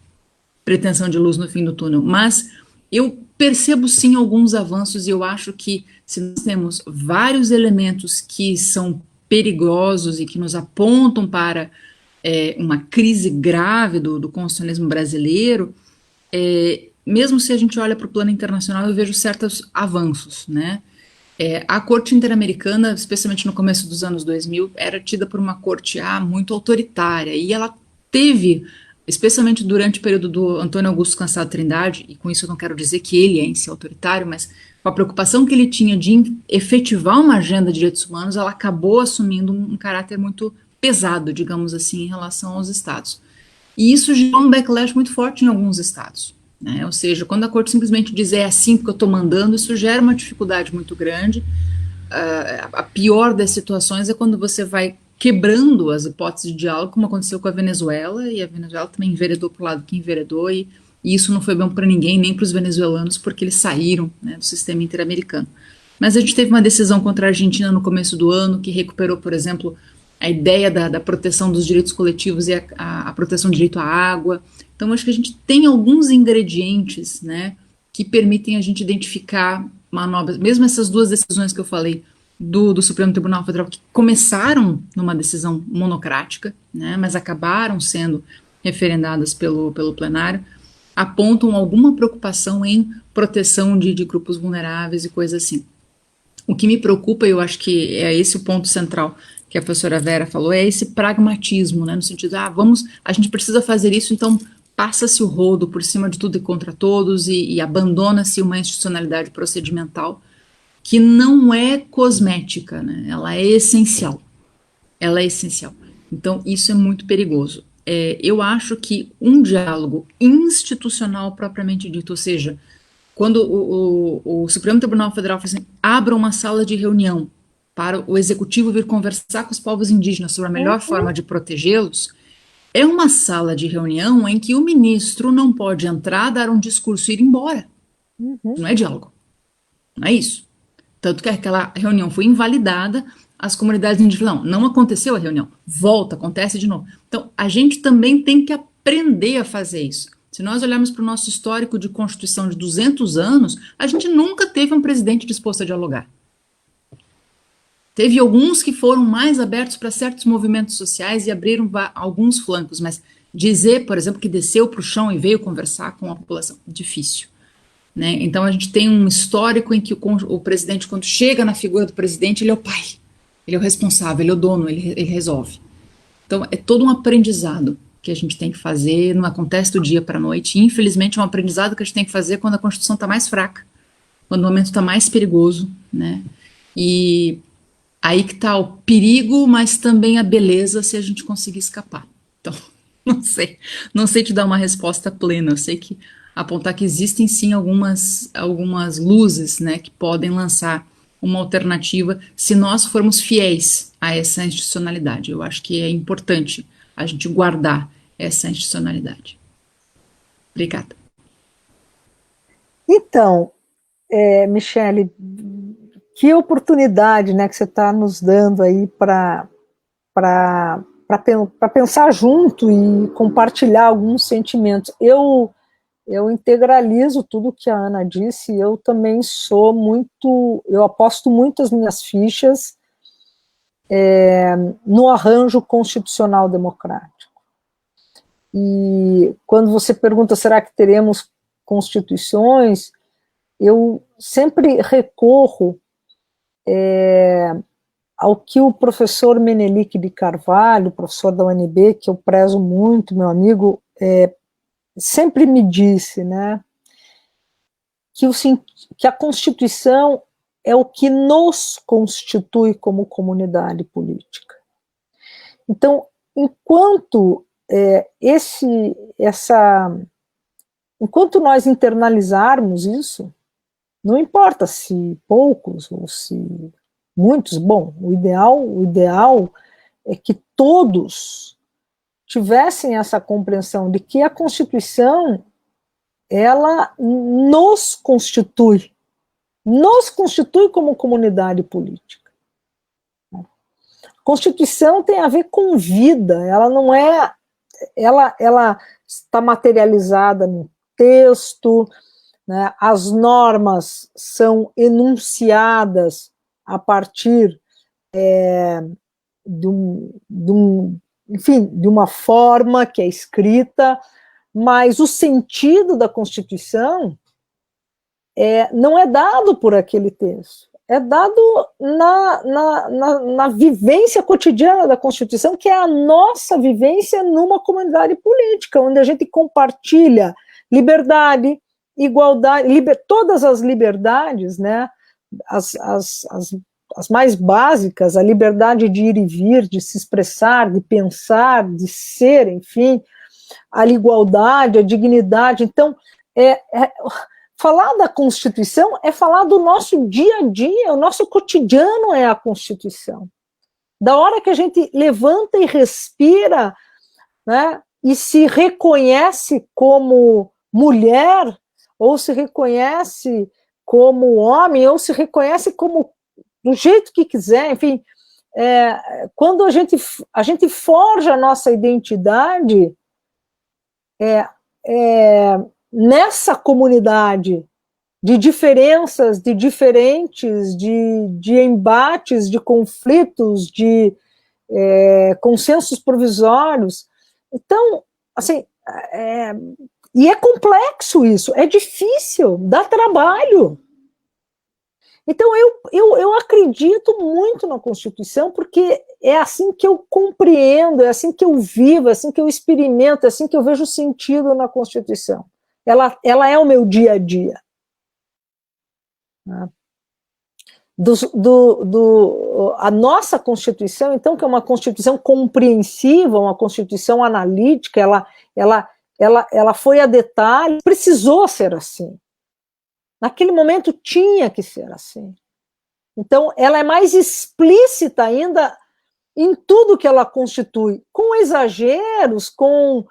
pretensão de luz no fim do túnel, mas eu percebo sim alguns avanços, e eu acho que se nós temos vários elementos que são perigosos e que nos apontam para uma crise grave do constitucionalismo brasileiro, mesmo se a gente olha para o plano internacional, eu vejo certos avanços, né? A corte interamericana, especialmente no começo dos anos 2000, era tida por uma corte muito autoritária, e ela teve, especialmente durante o período do Antônio Augusto Cansado Trindade, e com isso eu não quero dizer que ele é em si autoritário, mas com a preocupação que ele tinha de efetivar uma agenda de direitos humanos, ela acabou assumindo um caráter muito pesado, digamos assim, em relação aos estados. E isso gerou um backlash muito forte em alguns estados, né? Ou seja, quando a corte simplesmente diz é assim porque eu estou mandando, isso gera uma dificuldade muito grande. A pior das situações é quando você vai quebrando as hipóteses de diálogo, como aconteceu com a Venezuela, e a Venezuela também enveredou para o lado que enveredou, e isso não foi bom para ninguém, nem para os venezuelanos, porque eles saíram, né, do sistema interamericano. Mas a gente teve uma decisão contra a Argentina no começo do ano, que recuperou, por exemplo, a ideia da proteção dos direitos coletivos e a proteção do direito à água. Então, acho que a gente tem alguns ingredientes, né, que permitem a gente identificar manobras, mesmo essas duas decisões que eu falei, do Supremo Tribunal Federal, que começaram numa decisão monocrática, né, mas acabaram sendo referendadas pelo plenário, apontam alguma preocupação em proteção de grupos vulneráveis e coisas assim. O que me preocupa, e eu acho que é esse o ponto central que a professora Vera falou, é esse pragmatismo, né, no sentido, a gente precisa fazer isso, então passa-se o rodo por cima de tudo e contra todos, e abandona-se uma institucionalidade procedimental que não é cosmética, né? Ela é essencial. Ela é essencial. Então, isso é muito perigoso. eu acho que um diálogo institucional propriamente dito, ou seja, quando o Supremo Tribunal Federal fala assim, abra uma sala de reunião para o executivo vir conversar com os povos indígenas sobre a melhor forma de protegê-los, é uma sala de reunião em que o ministro não pode entrar, dar um discurso e ir embora. Não é diálogo. Não é isso. Tanto que aquela reunião foi invalidada, as comunidades indígenas falaram, não aconteceu a reunião, volta, acontece de novo. Então, a gente também tem que aprender a fazer isso. Se nós olharmos para o nosso histórico de Constituição de 200 anos, a gente nunca teve um presidente disposto a dialogar. Teve alguns que foram mais abertos para certos movimentos sociais e abriram alguns flancos, mas dizer, por exemplo, que desceu para o chão e veio conversar com a população, difícil. Né? Então a gente tem um histórico em que o presidente, quando chega na figura do presidente, ele é o pai, ele é o responsável, ele é o dono, ele resolve. Então é todo um aprendizado que a gente tem que fazer, não acontece do dia para a noite, e, infelizmente é um aprendizado que a gente tem que fazer quando a Constituição está mais fraca, quando o momento está mais perigoso, né? E aí que está o perigo, mas também a beleza se a gente conseguir escapar. Então, não sei te dar uma resposta plena, eu sei que apontar que existem sim algumas luzes, né, que podem lançar uma alternativa se nós formos fiéis a essa institucionalidade. Eu acho que é importante a gente guardar essa institucionalidade. Obrigada. Então, Michele, que oportunidade, né, que você está nos dando aí para pensar junto e compartilhar alguns sentimentos. Eu integralizo tudo que a Ana disse, eu também eu aposto muito as minhas fichas no arranjo constitucional democrático. E quando você pergunta, será que teremos constituições, eu sempre recorro ao que o professor Menelik de Carvalho, professor da UNB, que eu prezo muito, meu amigo, sempre me disse, né, que a Constituição é o que nos constitui como comunidade política. Então, enquanto enquanto nós internalizarmos isso, não importa se poucos ou se muitos, bom, o ideal é que todos tivessem essa compreensão de que a Constituição, ela nos constitui como comunidade política. A Constituição tem a ver com vida, ela não é, ela está materializada no texto, né, as normas são enunciadas a partir enfim, de uma forma que é escrita, mas o sentido da Constituição não é dado por aquele texto, é dado na vivência cotidiana da Constituição, que é a nossa vivência numa comunidade política, onde a gente compartilha liberdade, igualdade, todas as liberdades, né, as mais básicas, a liberdade de ir e vir, de se expressar, de pensar, de ser, enfim, a igualdade, a dignidade. Então, falar da Constituição é falar do nosso dia a dia, o nosso cotidiano é a Constituição. Da hora que a gente levanta e respira, né, e se reconhece como mulher, ou se reconhece como homem, ou se reconhece como do jeito que quiser, enfim, quando a gente forja a nossa identidade nessa comunidade de diferenças, de diferentes, de embates, de conflitos, de consensos provisórios. Então, assim, e é complexo isso, é difícil, dá trabalho. Então, eu acredito muito na Constituição, porque é assim que eu compreendo, é assim que eu vivo, é assim que eu experimento, é assim que eu vejo sentido na Constituição. Ela é o meu dia a dia. a nossa Constituição, então, que é uma Constituição compreensiva, uma Constituição analítica, ela foi a detalhe, precisou ser assim. Naquele momento tinha que ser assim. Então, ela é mais explícita ainda em tudo que ela constitui, com exageros, com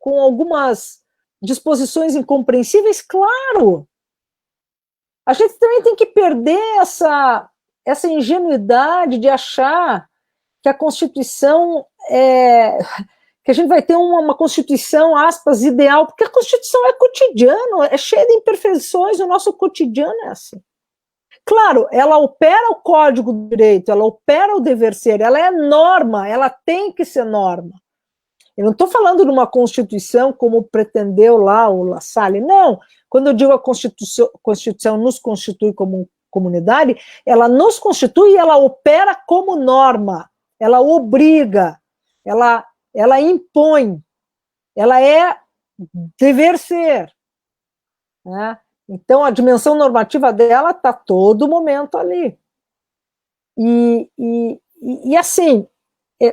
algumas disposições incompreensíveis, claro. A gente também tem que perder essa ingenuidade de achar que a Constituição que a gente vai ter uma Constituição, aspas, ideal, porque a Constituição é cotidiano, é cheia de imperfeições, o nosso cotidiano é assim. Claro, ela opera o Código do Direito, ela opera o dever ser, ela é norma, ela tem que ser norma. Eu não estou falando de uma Constituição como pretendeu lá o La Salle, não. Quando eu digo a Constituição nos constitui como comunidade, ela nos constitui e ela opera como norma, ela obriga, ela impõe, ela é dever ser, né? Então, a dimensão normativa dela está todo momento ali. E assim,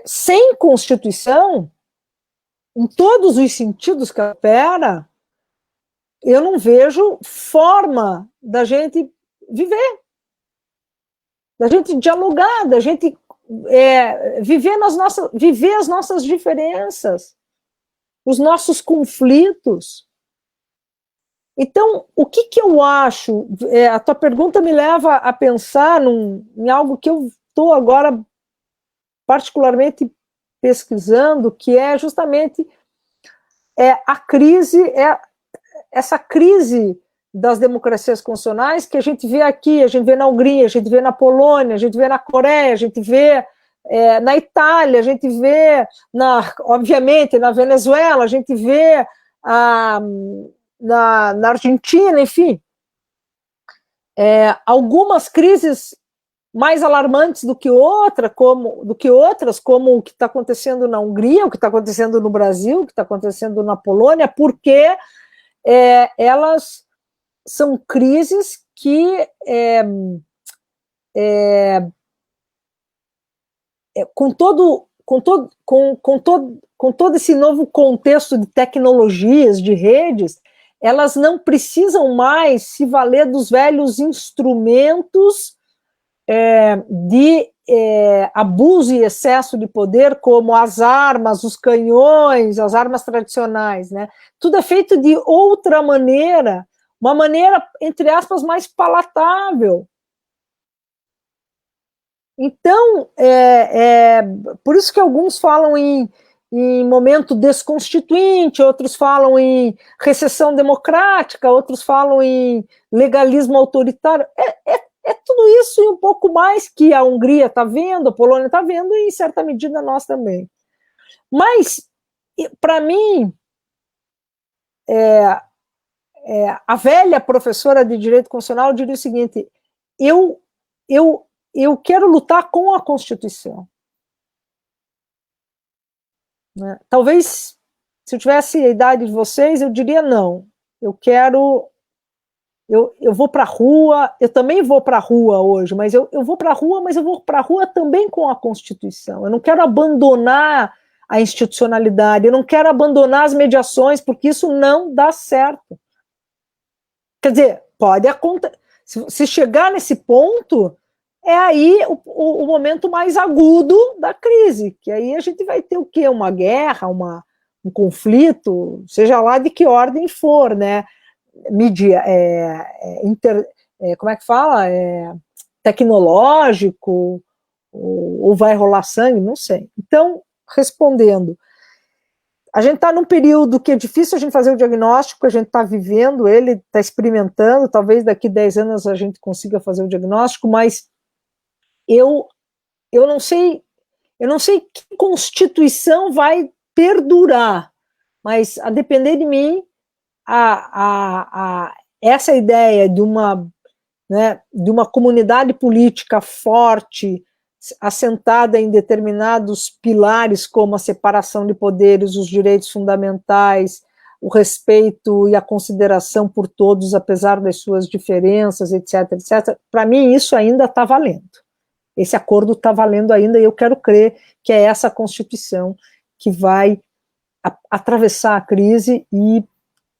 sem Constituição, em todos os sentidos que ela opera, eu não vejo forma da gente viver, da gente dialogar, da gente viver as nossas diferenças, os nossos conflitos. Então, o que eu acho? A tua pergunta me leva a pensar em algo que eu estou agora particularmente pesquisando, que é justamente a crise, essa crise das democracias constitucionais que a gente vê aqui, a gente vê na Hungria, a gente vê na Polônia, a gente vê na Coreia, a gente vê na Itália, a gente vê, obviamente, na Venezuela, a gente vê na Argentina, enfim. Algumas crises mais alarmantes do que outras, como o que está acontecendo na Hungria, o que está acontecendo no Brasil, o que está acontecendo na Polônia, porque elas são crises que, com todo esse novo contexto de tecnologias, de redes, elas não precisam mais se valer dos velhos instrumentos de abuso e excesso de poder, como as armas, os canhões, as armas tradicionais, né? Tudo é feito de outra maneira, uma maneira, entre aspas, mais palatável. Então, por isso que alguns falam em momento desconstituinte, outros falam em recessão democrática, outros falam em legalismo autoritário. É tudo isso e um pouco mais que a Hungria está vendo, a Polônia está vendo, e em certa medida nós também. Mas, para mim, a velha professora de Direito Constitucional diria o seguinte: eu quero lutar com a Constituição. Né? Talvez, se eu tivesse a idade de vocês, eu diria não. Eu vou para a rua, eu também vou para a rua hoje, mas eu vou para a rua, mas eu vou para a rua também com a Constituição. Eu não quero abandonar a institucionalidade, eu não quero abandonar as mediações, porque isso não dá certo. Quer dizer, pode acontecer. Se chegar nesse ponto, é aí o momento mais agudo da crise, que aí a gente vai ter o quê? Uma guerra, um conflito, seja lá de que ordem for, né? Mídia, como é que fala? Tecnológico, ou vai rolar sangue, não sei. Então, respondendo, a gente está num período que é difícil a gente fazer o diagnóstico, a gente está vivendo ele, está experimentando, talvez daqui 10 anos a gente consiga fazer o diagnóstico, mas eu não sei que Constituição vai perdurar, mas a depender de mim, essa ideia de uma comunidade política forte, assentada em determinados pilares, como a separação de poderes, os direitos fundamentais, o respeito e a consideração por todos, apesar das suas diferenças, etc, etc. Para mim, isso ainda está valendo. Esse acordo está valendo ainda, e eu quero crer que é essa Constituição que vai atravessar a crise e,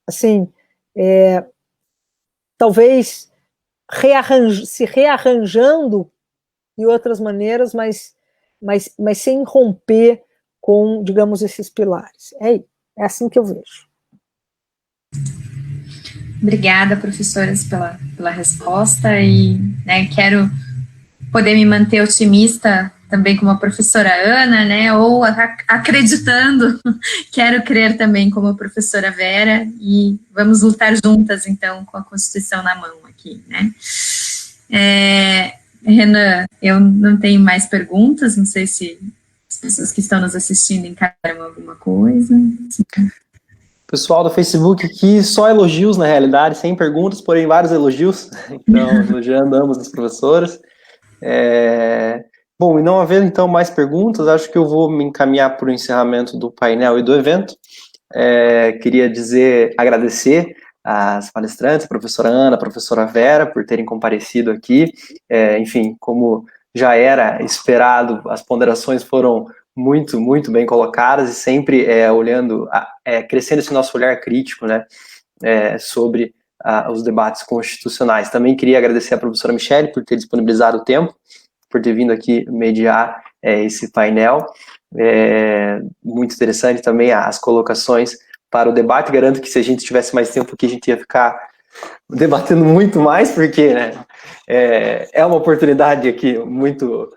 assim, talvez se rearranjando de outras maneiras, mas sem romper com, digamos, esses pilares. É assim que eu vejo. Obrigada, professoras, pela resposta, e quero poder me manter otimista também como a professora Ana, né, ou acreditando, quero crer também como a professora Vera, e vamos lutar juntas, então, com a Constituição na mão aqui, né. Renan, eu não tenho mais perguntas, não sei se as pessoas que estão nos assistindo encaram alguma coisa. Pessoal do Facebook aqui, só elogios na realidade, sem perguntas, porém vários elogios, então elogiando ambas as professoras. Bom, e não havendo então mais perguntas, acho que eu vou me encaminhar para o encerramento do painel e do evento. Queria agradecer às palestrantes, a professora Ana, a professora Vera, por terem comparecido aqui. Enfim, como já era esperado, as ponderações foram muito, muito bem colocadas, e sempre olhando, crescendo esse nosso olhar crítico, né, sobre os debates constitucionais. Também queria agradecer à professora Michele por ter disponibilizado o tempo, por ter vindo aqui mediar esse painel. Muito interessante também as colocações para o debate. Garanto que se a gente tivesse mais tempo aqui, a gente ia ficar debatendo muito mais, porque, né, é uma oportunidade aqui muito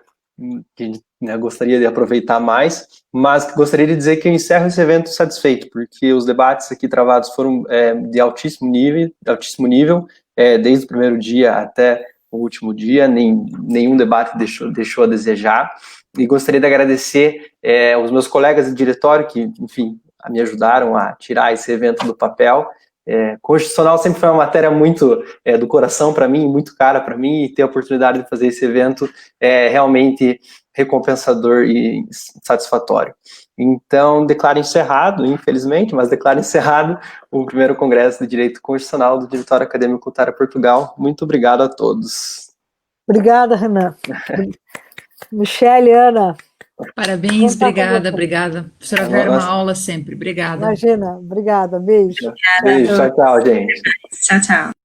que, né, gostaria de aproveitar mais, mas gostaria de dizer que eu encerro esse evento satisfeito, porque os debates aqui travados foram de altíssimo nível, desde o primeiro dia até o último dia, nenhum debate deixou a desejar, e gostaria de agradecer aos meus colegas de diretório que, enfim, me ajudaram a tirar esse evento do papel. Constitucional sempre foi uma matéria muito do coração para mim, muito cara para mim, e ter a oportunidade de fazer esse evento é realmente recompensador e satisfatório. Então, declaro encerrado, infelizmente, mas declaro encerrado o primeiro Congresso de Direito Constitucional do Diretório Acadêmico Cultural Portugal. Muito obrigado a todos. Obrigada, Renan. Michele, Ana. Parabéns, obrigada. Professora Vera, uma aula sempre. Obrigada. Imagina, obrigada, beijo. Obrigada. Beijo, tchau, gente. Tchau, tchau.